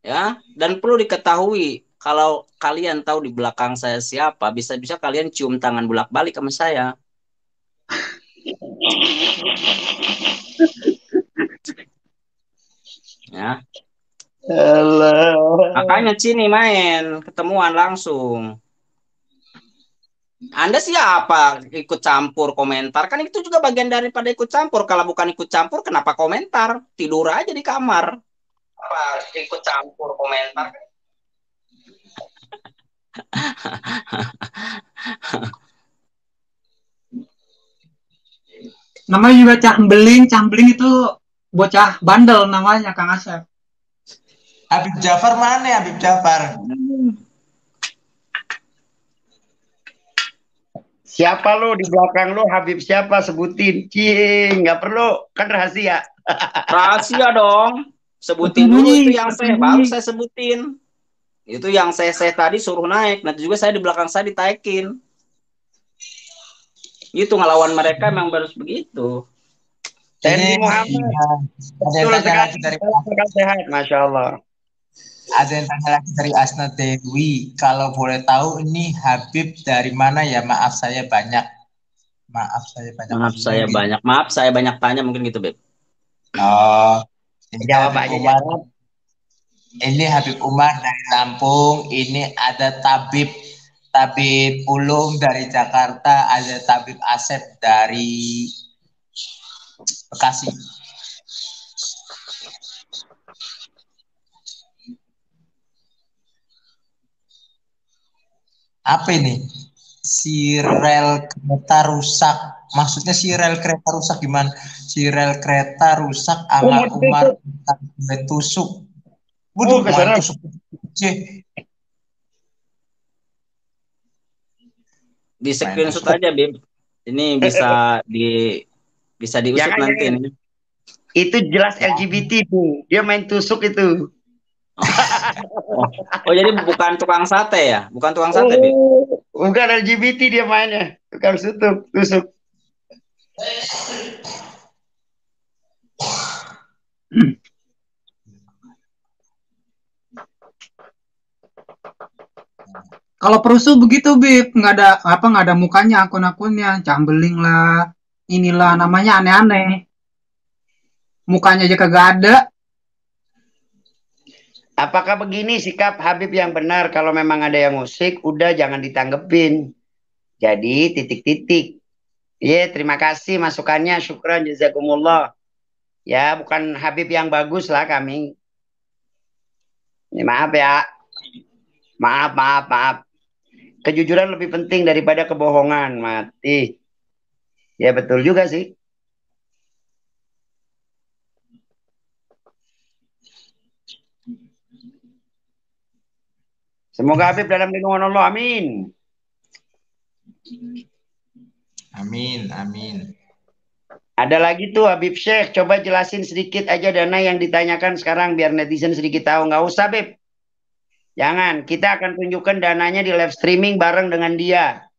Ya, dan perlu diketahui kalau kalian tahu di belakang saya siapa, bisa-bisa kalian cium tangan bolak-balik sama saya. Ya. Makanya sini main, ketemuan langsung. Anda siapa ikut campur komentar? Kan itu juga bagian daripada ikut campur. Kalau bukan ikut campur, kenapa komentar? Tidur aja di kamar. Apa ikut campur komentar? Namanya juga Cambling itu bocah bandel namanya Kang Asep. Habib Jafar mana ya Habib Jafar? Siapa lo di belakang lo, Habib siapa, sebutin. Cing, nggak perlu, kan rahasia. Rahasia dong. Sebutin dulu itu yang saya, baru saya sebutin. Itu yang saya tadi suruh naik. Nanti juga saya di belakang saya ditaikin. Itu ngelawan mereka memang harus begitu. Tni Muhammad. Betul sekali. Sehat, Masya Allah. Ada yang tanya lagi dari Asna Dewi, kalau boleh tahu ini Habib dari mana ya? Maaf saya banyak. Maaf saya banyak tanya mungkin gitu, Beb. Oh, ini jawab Habib aja. Umar. Ini Habib Umar dari Lampung. Ini ada Tabib Ulum dari Jakarta. Ada Tabib Asep dari Bekasi. Apa ini? Sirel kereta rusak. Maksudnya sirel kereta rusak gimana? Sirel kereta rusak sama Umar tusuk. Waduh, tusuk. Di screenshot aja, Bib. Ini bisa diusut ya, nanti ini. Itu jelas LGBT tuh. Dia main tusuk itu. Oh, jadi bukan tukang sate ya? Bukan tukang sate, Bib? Bukan LGBT dia mainnya, tukang tusuk. Kalau perusuh begitu, Bib, nggak ada mukanya akun-akunnya, cambeling lah, inilah namanya aneh-aneh. Mukanya aja kagak ada. Apakah begini sikap Habib yang benar kalau memang ada yang musik, udah jangan ditanggepin. Jadi titik-titik. Ya, terima kasih masukannya, syukran jazakumullah. Ya, bukan Habib yang bagus lah kami. Ya, maaf ya. Maaf. Kejujuran lebih penting daripada kebohongan, mati. Ya betul juga sih. Semoga Habib dalam lindungan Allah, amin. Amin. Ada lagi tuh Habib Syekh, coba jelasin sedikit aja dana yang ditanyakan sekarang biar netizen sedikit tahu. Nggak usah, Beb. Jangan, kita akan tunjukkan dananya di live streaming bareng dengan dia.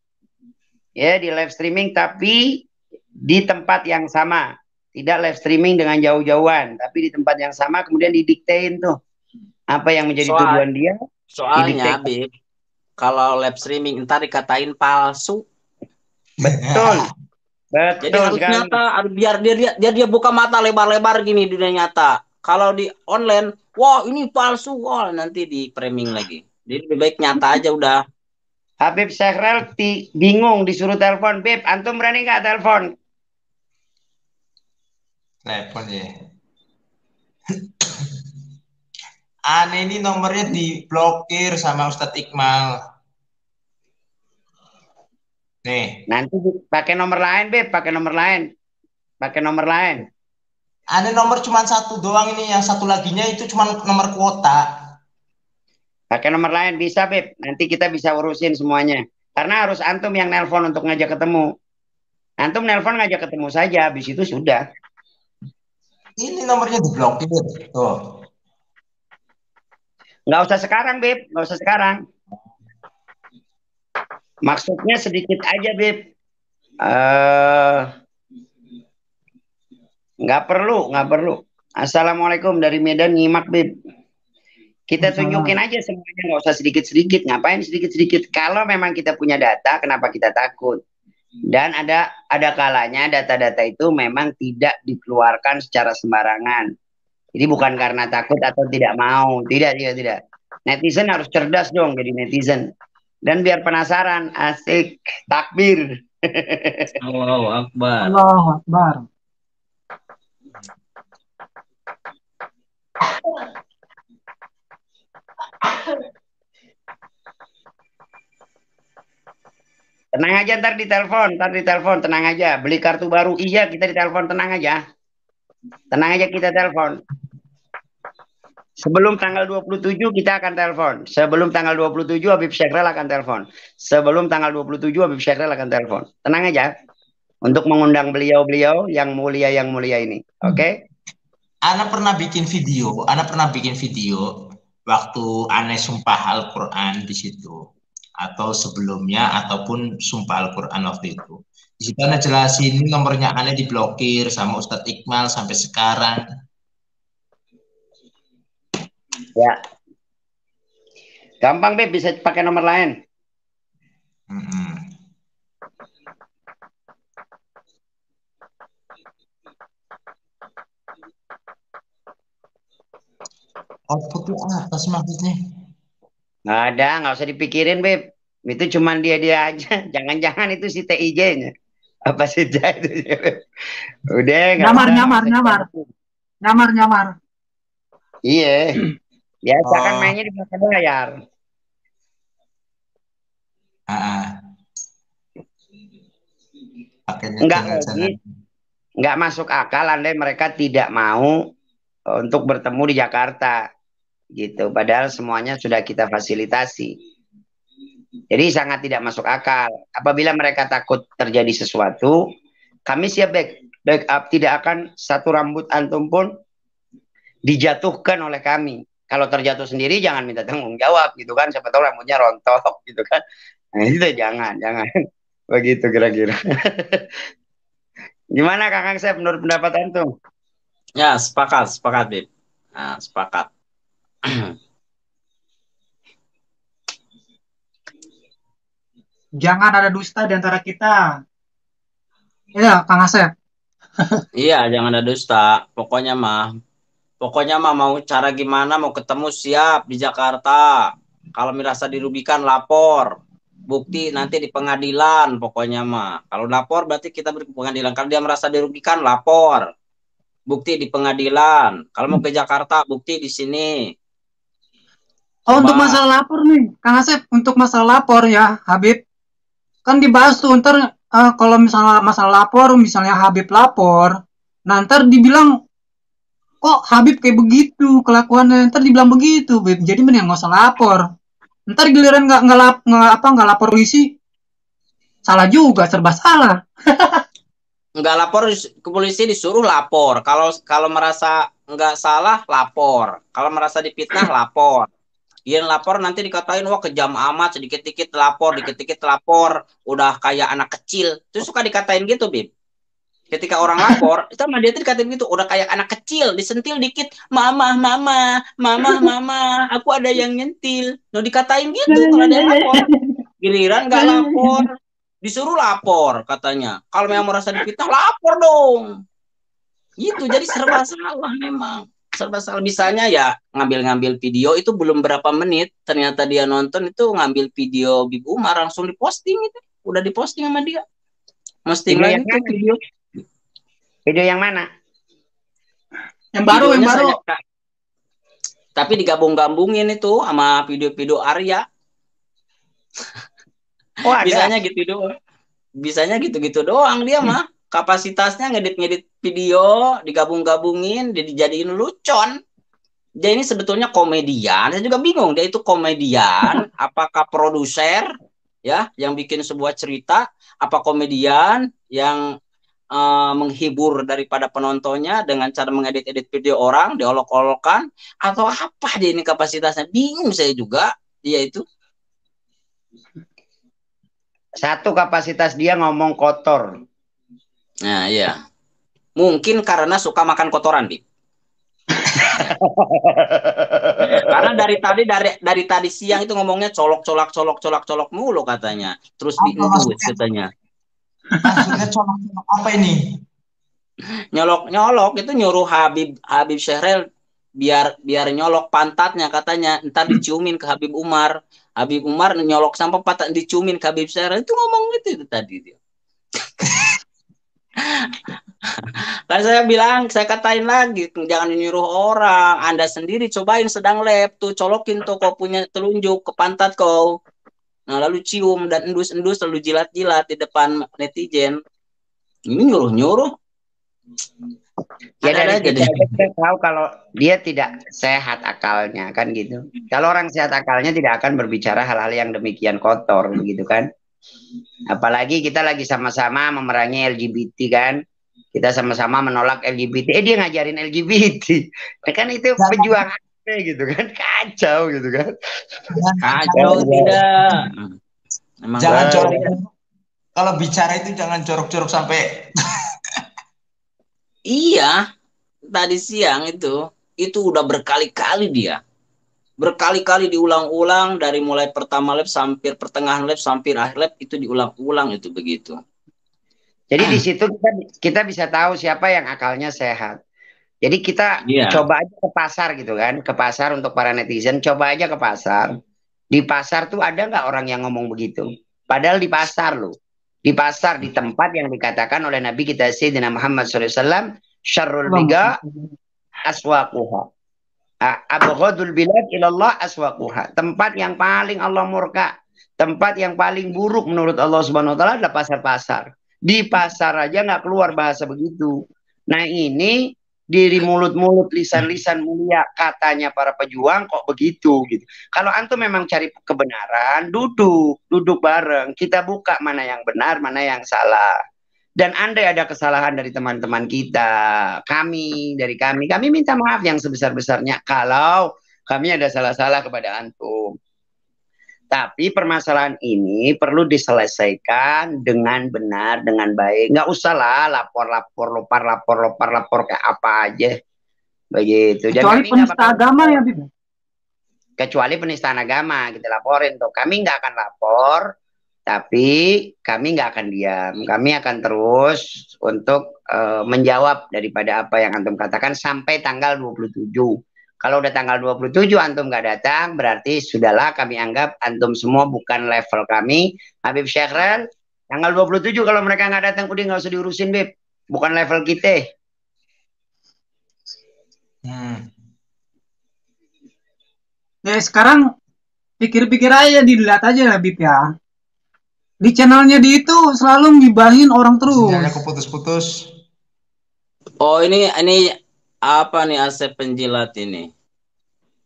Ya, di live streaming tapi di tempat yang sama. Tidak live streaming dengan jauh-jauhan, tapi di tempat yang sama kemudian didiktein tuh apa yang menjadi tujuan dia. Soalnya, Bib, kalau live streaming ntar dikatain palsu. Betul. Jadi harus nyata, biar dia buka mata lebar-lebar gini di dunia nyata. Kalau di online, wah ini palsu, wah nanti di framing lagi. Jadi lebih baik nyata aja udah. Habib Syekhrel bingung disuruh telepon, Beb, antum berani nggak telepon? Telepon ya. Aneh ini nomornya diblokir sama Ustadz Iqmal. Nih. Nanti pakai nomor lain, Beb, pakai nomor lain. Aneh nomor cuma satu doang ini, yang satu laginya itu cuma nomor kuota. Pakai nomor lain bisa, Beb. Nanti kita bisa urusin semuanya. Karena harus antum yang nelpon untuk ngajak ketemu. Antum nelpon ngajak ketemu saja, habis itu sudah. Ini nomornya diblokir. Tuh. Nggak usah sekarang, Beb. Nggak usah sekarang. Maksudnya sedikit aja, Beb. Nggak perlu. Assalamualaikum dari Medan nyimak, Beb. Kita tunjukin aja semuanya, nggak usah sedikit-sedikit. Ngapain sedikit-sedikit? Kalau memang kita punya data, kenapa kita takut? Dan ada kalanya data-data itu memang tidak dikeluarkan secara sembarangan. Jadi bukan karena takut atau tidak mau. Tidak. Netizen harus cerdas dong jadi netizen. Dan biar penasaran, asik, takbir. Allahu Akbar. Tenang aja, ntar ditelepon, tenang aja. Beli kartu baru, iya kita ditelepon, tenang aja kita telepon. Sebelum tanggal 27 kita akan telepon. Sebelum tanggal 27 Habib Syekhrel akan telepon. Tenang aja. Untuk mengundang beliau-beliau yang mulia ini. Oke? Okay? Ana pernah bikin video waktu Ana sumpah Al-Quran di situ, atau sebelumnya, ataupun sumpah Al-Quran waktu itu. Di situ Ana jelasin nomornya Ana diblokir sama Ustadz Iqmal sampai sekarang. Ya. Gampang, Beb, bisa pakai nomor lain. Outputnya apa sih maksudnya? Nggak ada, nggak usah dipikirin, Beb. Itu cuman dia aja. Jangan-jangan itu si TIJ-nya. Apa sih itu? Udah. Nyamar. Iya. Biasa kan mainnya di belakang layar. Nggak masuk akal andai mereka tidak mau untuk bertemu di Jakarta. Gitu. Padahal semuanya sudah kita fasilitasi. Jadi sangat tidak masuk akal. Apabila mereka takut terjadi sesuatu, kami siap backup. Tidak akan satu rambut antum pun dijatuhkan oleh kami. kalau terjatuh sendiri jangan minta tanggung jawab gitu kan, siapa tahu rambutnya rontok gitu kan. Nah, itu jangan begitu kira-kira. Gimana Kang Asep menurut pendapat antum? Ya, sepakat, Bib. Nah, sepakat. Jangan ada dusta di antara kita. Ya, Kang Asep. Iya, jangan ada dusta. Pokoknya mah mau cara gimana mau ketemu siap di Jakarta. Kalau merasa dirugikan lapor. Bukti nanti di pengadilan pokoknya mah. Kalau lapor berarti kita beri pengadilan. Kalau dia merasa dirugikan lapor. Bukti di pengadilan. Kalau mau ke Jakarta bukti di sini. Oh, untuk Coba. masalah lapor nih, Kang Asep, untuk masalah lapor ya, Habib. Kan dibahas tuh, ntar kalau misalnya masalah lapor, misalnya Habib lapor, nah ntar dibilang, kok Habib kayak begitu kelakuannya, ntar dibilang begitu, Bib. Jadi mending nggak usah lapor. Ntar giliran nggak lapor polisi, salah juga, serba salah. Nggak lapor ke polisi disuruh lapor. Kalau merasa nggak salah lapor. Kalau merasa dipitnah lapor. Yang lapor nanti dikatain wah kejam amat, sedikit-dikit lapor, udah kayak anak kecil. Terus suka dikatain gitu, Bib. Ketika orang lapor, itu sama dia tuh dikatain gitu, udah kayak anak kecil, disentil dikit, mama, aku ada yang nyentil. Nah, dikatain gitu kalau ada yang lapor. Giliran nggak lapor, disuruh lapor katanya. Kalau memang merasa difitnah, lapor dong. Gitu, jadi serba salah memang. Serba salah. Misalnya ya ngambil video itu belum berapa menit, ternyata dia nonton itu ngambil video Bib Umar langsung diposting itu. Udah diposting sama dia. Posting lagi tuh video. Video yang mana? Yang baru. Tapi digabung-gabungin itu sama video-video Arya. Oh, ada. Bisanya gitu-gitu doang dia mah. Kapasitasnya ngedit video, digabung-gabungin, dijadiin lucon. Dia ini sebetulnya komedian. Saya juga bingung, dia itu komedian, apakah produser ya yang bikin sebuah cerita, apa komedian yang menghibur daripada penontonnya dengan cara mengedit-edit video orang, diolok-olokkan, atau apa dia ini kapasitasnya? Bingung saya juga, dia itu. Satu kapasitas dia ngomong kotor. Nah, iya. Mungkin karena suka makan kotoran, Bib. Karena dari tadi siang itu ngomongnya colok mulu katanya. Terus diendut katanya. Maksudnya colok apa ini? Nyolok itu nyuruh Habib Syahril biar nyolok pantatnya katanya, ntar diciumin ke Habib Umar. Habib Umar nyolok sampai pantat diciumin ke Habib Syahril, itu ngomong itu tadi dia. Kan saya katain lagi, jangan nyuruh orang, Anda sendiri cobain sedang lab tuh, colokin tuh kau punya telunjuk ke pantat kau. Nah, lalu cium dan endus-endus lalu jilat-jilat di depan netizen. Ini nyuruh-nyuruh. Ya dari kita tahu kalau dia tidak sehat akalnya kan gitu. Kalau orang sehat akalnya tidak akan berbicara hal-hal yang demikian kotor begitu kan. Apalagi kita lagi sama-sama memerangi LGBT kan. Kita sama-sama menolak LGBT. Dia ngajarin LGBT. Nah, kan itu pejuang gitu kan. Kacau gitu kan. Kacau tidak. Jangan jorok. Kalau bicara itu jangan jorok-jorok sampai. Iya, tadi siang itu udah berkali-kali dia. Berkali-kali diulang-ulang dari mulai pertama lab sampai pertengahan lab sampai akhir lab itu diulang-ulang itu begitu. Jadi di situ kita bisa tahu siapa yang akalnya sehat. Jadi kita coba aja ke pasar gitu kan, ke pasar untuk para netizen, coba aja ke pasar. Di pasar tuh ada nggak orang yang ngomong begitu? Padahal di pasar loh. Di pasar, di tempat yang dikatakan oleh Nabi kita Sayyidina Muhammad SAW, syarrul biga aswaquha. Abghadul bilad ilallah aswaquha. Tempat yang paling Allah murka, tempat yang paling buruk menurut Allah Subhanahu wa taala adalah pasar-pasar. Di pasar aja nggak keluar bahasa begitu. Nah, ini dari mulut-mulut lisan-lisan mulia katanya para pejuang kok begitu gitu. Kalau antum memang cari kebenaran, duduk bareng, kita buka mana yang benar, mana yang salah. Dan andai ada kesalahan dari teman-teman kita, kami minta maaf yang sebesar-besarnya. Kalau Kami ada salah-salah kepada antum. Tapi permasalahan ini perlu diselesaikan dengan benar, dengan baik. Nggak usah lah lapor kayak apa aja. Begitu. Dan Kecuali kami nggak penista bakal, agama ya, Bib. kecuali penistaan agama kita laporin tuh. Kami nggak akan lapor, tapi kami nggak akan diam. Kami akan terus untuk menjawab daripada apa yang antum katakan sampai tanggal 27. Kalau udah tanggal 27 antum nggak datang, berarti sudahlah kami anggap antum semua bukan level kami. Habib Syekhrel, tanggal 27 kalau mereka nggak datang, udah nggak usah diurusin, Bib. Bukan level kita. Ya sekarang pikir-pikir aja, dilihat aja lah, Bib ya. Di channelnya di itu selalu ngibahin orang terus. Sinyalnya keputus-putus. Oh, ini apa nih Asep penjilat ini?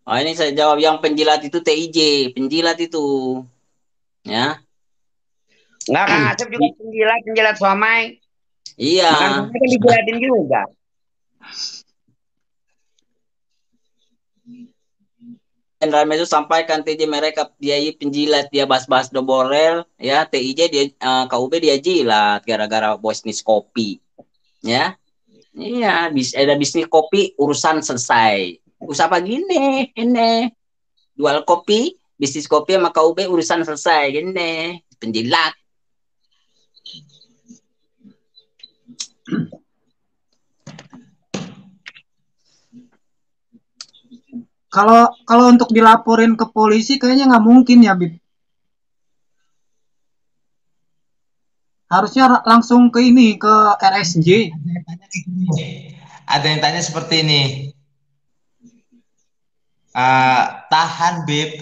Oh, ini saya jawab, yang penjilat itu TIJ, penjilat itu. Ya. Nggak, Kang Asep juga penjilat somai. Iya. Makan somai kan dijilatin juga. Ramai itu sampaikan TJ mereka dia penjilat, dia bahas-bahas doborel ya, TIJ dia KUB dia jilat gara-gara bisnis kopi ya. Iya, ada bisnis kopi urusan selesai. Usah apa gini ini jual kopi, bisnis kopi sama KUB urusan selesai gini, penjilat. Kalau untuk dilaporin ke polisi kayaknya nggak mungkin ya, Bib. Harusnya langsung ke ini, ke RSJ. Ada yang tanya seperti ini. Tahan Bib,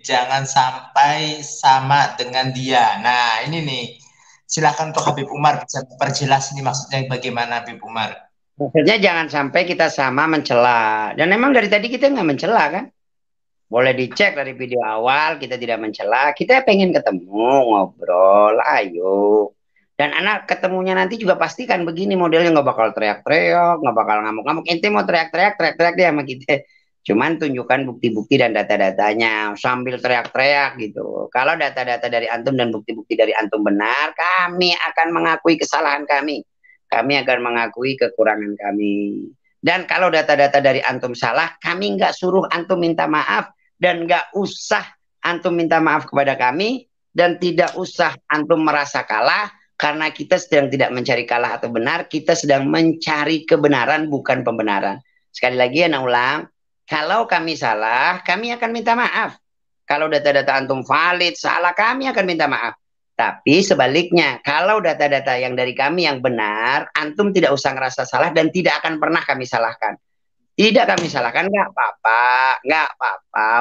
jangan sampai sama dengan dia. Nah ini nih, silakan untuk Habib Umar bisa perjelas ini maksudnya bagaimana, Habib Umar. Maksudnya jangan sampai kita sama mencela. Dan memang dari tadi kita nggak mencela kan? Boleh dicek dari video awal, kita tidak mencela. Kita pengen ketemu, ngobrol, ayo. Dan anak ketemunya nanti juga pastikan begini modelnya, nggak bakal teriak-teriak, nggak bakal ngamuk-ngamuk. Ente mau teriak-teriak dia sama kita. Cuman tunjukkan bukti-bukti dan data-datanya sambil teriak-teriak gitu. Kalau data-data dari antum dan bukti-bukti dari antum benar, kami akan mengakui kesalahan kami. Kami akan mengakui kekurangan kami. Dan kalau data-data dari antum salah, kami nggak suruh antum minta maaf. Dan nggak usah antum minta maaf kepada kami. Dan tidak usah antum merasa kalah. Karena kita sedang tidak mencari kalah atau benar. Kita sedang mencari kebenaran, bukan pembenaran. Sekali lagi ya, ulang. Kalau kami salah, kami akan minta maaf. Kalau data-data antum valid, salah, kami akan minta maaf. Tapi sebaliknya, kalau data-data yang dari kami yang benar, antum tidak usah ngerasa salah dan tidak akan pernah kami salahkan. Tidak kami salahkan, nggak apa-apa,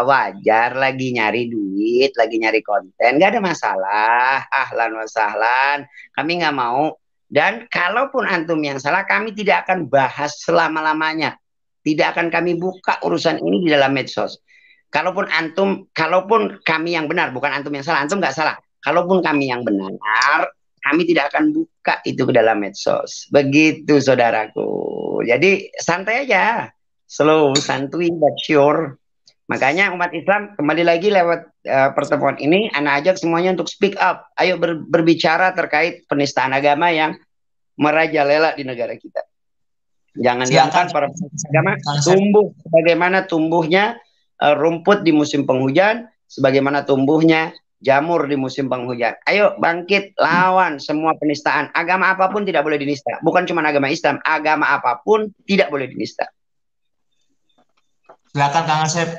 wajar lagi nyari duit, lagi nyari konten, nggak ada masalah, ahlan wa sahlan, kami nggak mau. Dan kalaupun antum yang salah, kami tidak akan bahas selama-lamanya. Tidak akan kami buka urusan ini di dalam medsos. Kalaupun kami yang benar, bukan antum yang salah, antum nggak salah. Kalaupun kami yang benar, kami tidak akan buka itu ke dalam medsos. Begitu saudaraku. Jadi santai aja. Slow, santuy, but sure. Makanya umat Islam kembali lagi lewat pertemuan ini, anak ajak semuanya untuk speak up. Ayo berbicara terkait penistaan agama yang merajalela di negara kita. Jangan biarkan para penistaan agama tumbuh sebagaimana tumbuhnya rumput di musim penghujan, sebagaimana tumbuhnya jamur di musim penghujan. Ayo bangkit lawan semua penistaan. Agama apapun tidak boleh dinista. Bukan cuma agama Islam, agama apapun tidak boleh dinista. Silakan Kang Asep.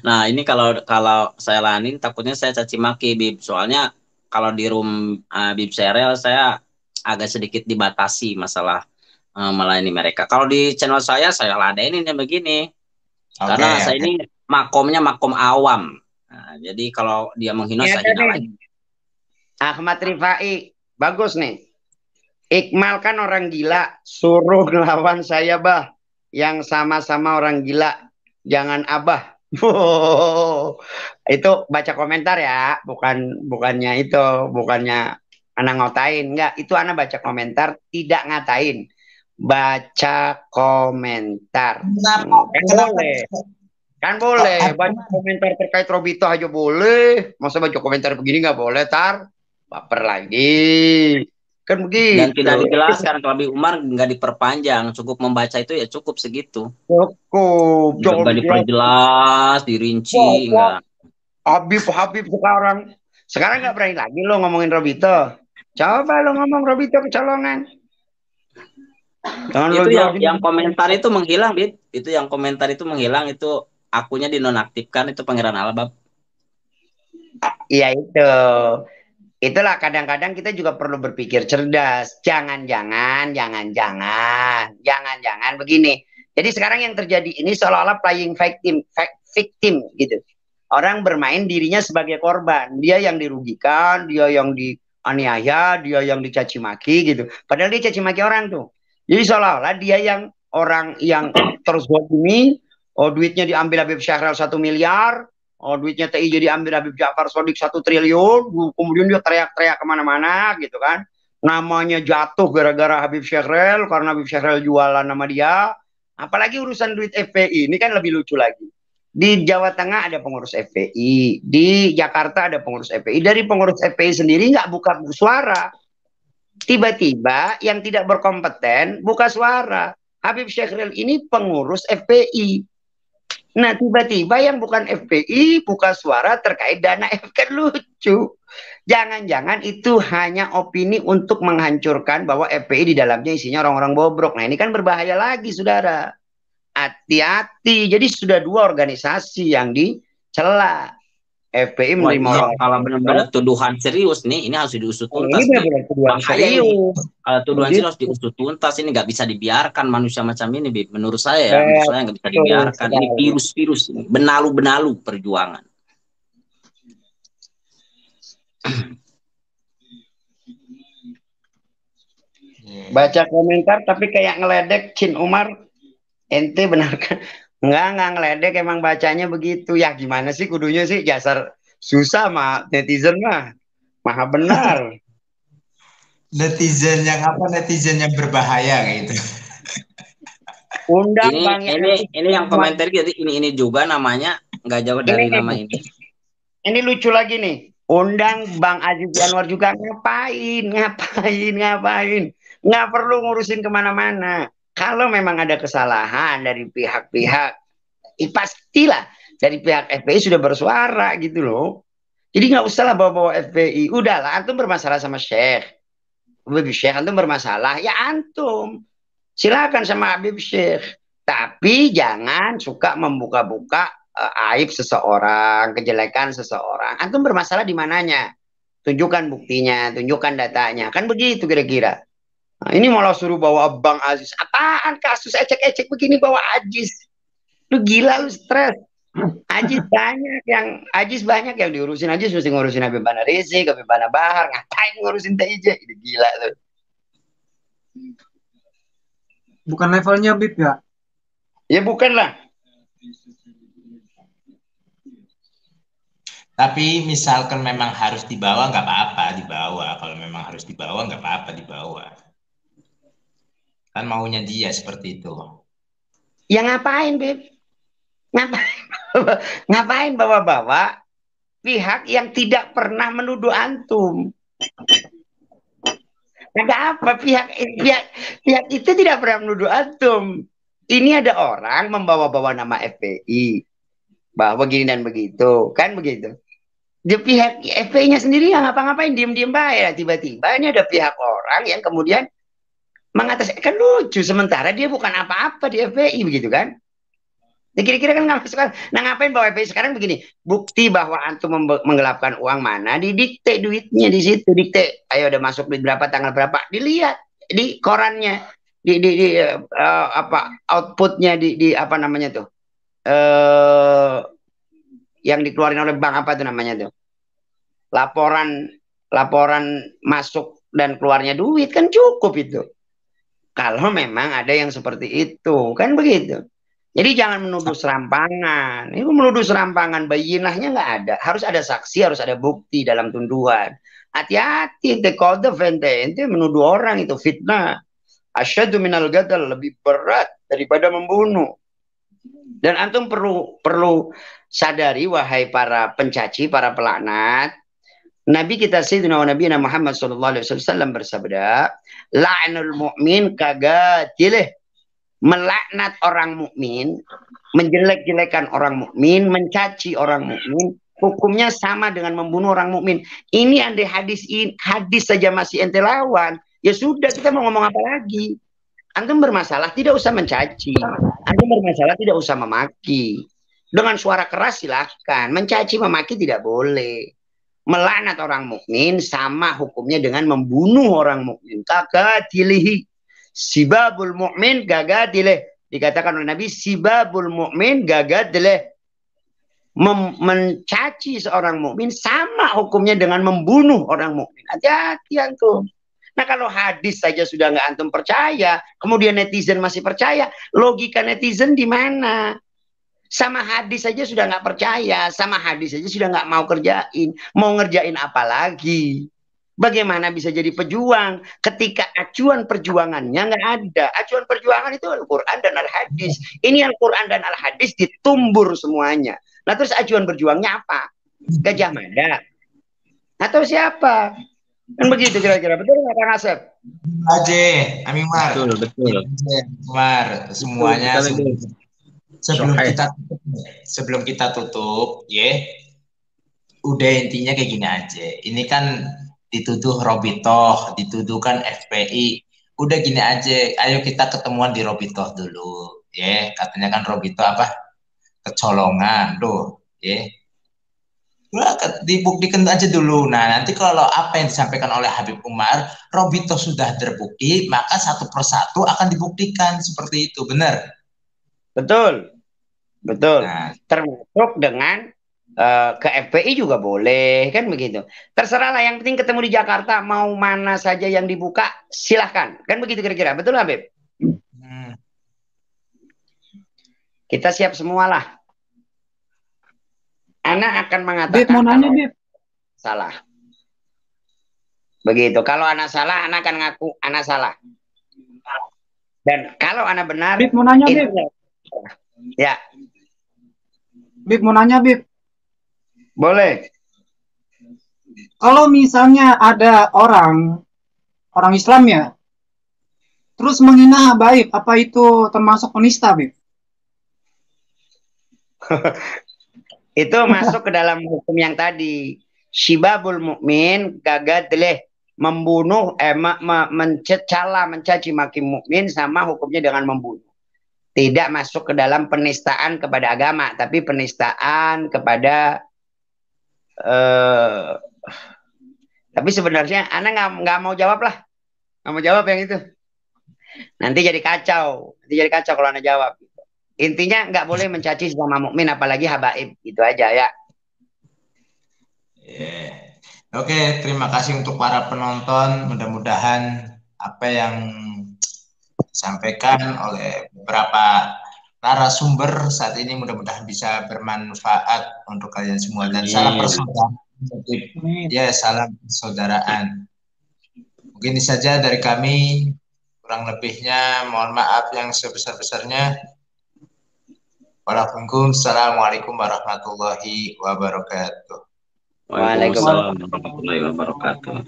Nah ini kalau saya lanin takutnya saya caci maki, Bib. Soalnya kalau di room Bib Serel saya agak sedikit dibatasi masalah melayani mereka. Kalau di channel saya ladenin yang begini. Karena saya ini makomnya makom awam. Nah, jadi kalau dia menghina saya hina lagi. Ahmad Rifai, bagus nih. Iqmal kan orang gila, suruh ngelawan saya bah. Yang sama-sama orang gila, jangan abah. Itu baca komentar ya, bukannya anak ngotain, enggak. Itu anak baca komentar, tidak ngatain. baca komentar. Kenapa? Kan Kenapa? boleh. Kan boleh. Baca komentar terkait Robito aja boleh. Masa baca komentar begini nggak boleh, Tar? Baper lagi. Kan Dan begitu. tidak dijelaskan kalau Habib Umar nggak diperpanjang, cukup membaca itu ya cukup segitu. Cukup. Jangan Nggak dijelas. diperjelas, dirinci, nggak. Habib sekarang. Sekarang nggak berani lagi lo ngomongin Robito. Coba lo ngomong Robito kecolongan. Jangan lo Itu jual yang komentar itu menghilang, Bib. Itu yang komentar itu menghilang, itu akunnya dinonaktifkan, itu Pangeran Albab. Iya itu. Itulah kadang-kadang kita juga perlu berpikir cerdas. Jangan-jangan begini. Jadi sekarang yang terjadi ini seolah-olah playing victim gitu. Orang bermain dirinya sebagai korban. Dia yang dirugikan, dia yang dianiaya, dia yang dicaci maki gitu. Padahal dia caci maki orang tuh. Jadi seolah-olah dia yang orang yang terzolimi, oh duitnya diambil Habib Syahral 1 miliar, oh duitnya TI jadi ambil Habib Ja'far Shadiq 1 triliun, kemudian dia teriak-teriak kemana-mana gitu kan. Namanya jatuh gara-gara Habib Syahral, karena Habib Syahral jualan nama dia. Apalagi urusan duit FPI, ini kan lebih lucu lagi. Di Jawa Tengah ada pengurus FPI, di Jakarta ada pengurus FPI. Dari pengurus FPI sendiri nggak buka suara. Tiba-tiba yang tidak berkompeten buka suara. Habib Syahral ini pengurus FPI. Nah, tiba-tiba yang bukan FPI buka suara terkait dana FPI. Kan lucu. Jangan-jangan itu hanya opini untuk menghancurkan bahwa FPI di dalamnya isinya orang-orang bobrok. Nah, ini kan berbahaya lagi, saudara. Hati-hati. Jadi sudah 2 organisasi yang dicela. FPI menerima orang. Kalau benar-benar tuduhan serius nih, ini harus diusut tuntas. Ini benar-benar tuduhan serius. Kalau tuduhan serius diusut tuntas, ini nggak bisa dibiarkan manusia macam ini, Bib. Menurut saya nggak bisa dibiarkan. Ini virus-virus, benalu-benalu perjuangan. Baca komentar tapi kayak ngeledek Chin Umar. Ente benarkan? Enggak ngeledek, emang bacanya begitu. Ya gimana sih kudunya sih, dasar susah mah netizen mah. Maha benar. Netizen yang apa? Netizen yang berbahaya gitu. Undang ini yang komentar gitu, ini juga namanya nggak jauh dari nama ini. Ini lucu lagi nih. Undang Bang Aziz Anwar juga, ngapain? Nggak perlu ngurusin kemana-mana. Kalau memang ada kesalahan dari pihak-pihak, pastilah dari pihak FPI sudah bersuara gitu loh. Jadi nggak usah lah bawa-bawa FPI. Udahlah, antum bermasalah sama Syekh. Habib Syekh antum bermasalah, ya antum. Silakan sama Habib Syekh. Tapi jangan suka membuka-buka aib seseorang, kejelekan seseorang. Antum bermasalah di mananya? Tunjukkan buktinya, tunjukkan datanya. Kan begitu kira-kira. Nah, ini malah suruh bawa Bang Aziz. Apaan kasus ecek-ecek begini bawa Aziz? Lu gila, lu stres. Aziz banyak yang diurusin. Aziz mesti ngurusin Habib Bana Rizik, Habib Bana Bahar. Ngapain ngurusin TIJ? Itu gila lu. Bukan levelnya Bib ya? Ya bukan lah. Tapi misalkan memang harus dibawa, nggak apa-apa dibawa. Kalau memang harus dibawa, nggak apa-apa dibawa. Kan maunya dia seperti itu. Ya ngapain, Beb? Ngapain bawa-bawa pihak yang tidak pernah menuduh antum? Ada apa? Pihak itu tidak pernah menuduh antum. Ini ada orang membawa-bawa nama FPI bahwa begini dan begitu, kan begitu. Di pihak FPI-nya sendiri yang ngapa-ngapain, diem-diem baik. Tiba-tiba ini ada pihak orang yang kemudian mengatas, kan lucu, sementara dia bukan apa-apa di FPI begitu kan. Ya, kira-kira kan nggak masuk. Nah ngapain bawa FPI sekarang begini? Bukti bahwa antum menggelapkan uang mana, didikte duitnya di situ, dikte. Ayo udah masuk duit berapa, tanggal berapa, dilihat di korannya, di outputnya di apa namanya tuh, yang dikeluarin oleh bank apa tuh namanya tuh, laporan masuk dan keluarnya duit, kan cukup itu. Kalau memang ada yang seperti itu, kan begitu. Jadi jangan menuduh serampangan. Ini menuduh serampangan, bayinahnya nggak ada. Harus ada saksi, harus ada bukti dalam tuduhan. Hati-hati, ente menuduh orang itu fitnah. Asyaddu minal gadal, lebih berat daripada membunuh. Dan antum perlu sadari, wahai para pencaci, para pelaknat, Nabi kita Sayyidina wa Nabi Muhammad sallallahu alaihi wasallam bersabda, la'nul mu'min kagatilih. Melaknat orang mukmin, menjelek-jelekan orang mukmin, mencaci orang mukmin, hukumnya sama dengan membunuh orang mukmin. Ini andai hadis saja masih ente lawan, ya sudah, kita mau ngomong apa lagi? Antum bermasalah tidak usah mencaci. Antum bermasalah tidak usah memaki. Dengan suara keras silahkan, mencaci memaki tidak boleh. Melaknat orang mukmin sama hukumnya dengan membunuh orang mukmin. Kagatilihi. Sibabul mukmin gagadilih. Dikatakan oleh Nabi, sibabul mukmin gagadilih. Mencaci seorang mukmin sama hukumnya dengan membunuh orang mukmin. Hati-hati antum. Nah, kalau hadis saja sudah nggak antum percaya, kemudian netizen masih percaya, logika netizen di mana? Sama hadis saja sudah nggak percaya, sama hadis saja sudah nggak mau kerjain. Mau ngerjain apa lagi? Bagaimana bisa jadi pejuang ketika acuan perjuangannya nggak ada? Acuan perjuangan itu Al-Quran dan Al-Hadis. Ini Al-Quran dan Al-Hadis ditumbur semuanya. Nah, terus acuan berjuangnya apa? Gajah Mada? Atau siapa? Kan begitu kira-kira. Betul nggak Kang Asep? Aja, Amin Mar. Betul. Mar, semuanya Betul. sebelum kita tutup, ya, udah intinya kayak gini aja. Ini kan dituduh Robitoh, dituduhkan FPI. Udah gini aja, ayo kita ketemuan di Robitoh dulu, ya. Katanya kan Robitoh apa? Kecolongan, tuh, ya. Udah dibuktikan aja dulu. Nah, nanti kalau apa yang disampaikan oleh Habib Umar, Robitoh sudah terbukti, maka satu persatu akan dibuktikan seperti itu, benar? Betul. Nah, Termasuk dengan ke FPI juga boleh, kan begitu. Terserahlah, yang penting ketemu di Jakarta, mau mana saja yang dibuka, silahkan. Kan begitu kira-kira, betul Habib? Kita siap semualah. Anak akan mengatakan Bib, mau nanya, Bib. salah. Begitu. Kalau anak salah, anak akan ngaku anak salah. Dan kalau anak benar, Bib, mau nanya, Bib. Ya. Bib, mau nanya, Bib. Boleh. Kalau misalnya ada orang Islam ya, terus menghina habaib, apa itu termasuk penista, Bib? Itu masuk ke dalam hukum yang tadi. Syibabul mukmin gagadleh, membunuh, mencela, mencaci maki mukmin sama hukumnya dengan membunuh. Tidak masuk ke dalam penistaan kepada agama, tapi penistaan kepada tapi sebenarnya anak nggak mau jawab lah, nggak mau jawab yang itu. Nanti jadi kacau kalau anak jawab. Intinya nggak boleh mencaci sesama mukmin, apalagi habaib, gitu aja ya. Oke, terima kasih untuk para penonton. Mudah-mudahan apa yang disampaikan oleh beberapa narasumber saat ini mudah-mudahan bisa bermanfaat untuk kalian semua, dan salam persaudaraan. Ya, salam persaudaraan. Mungkin ini saja dari kami. Kurang lebihnya mohon maaf yang sebesar-besarnya. Assalamualaikum warahmatullahi wabarakatuh. Waalaikumsalam warahmatullahi wabarakatuh.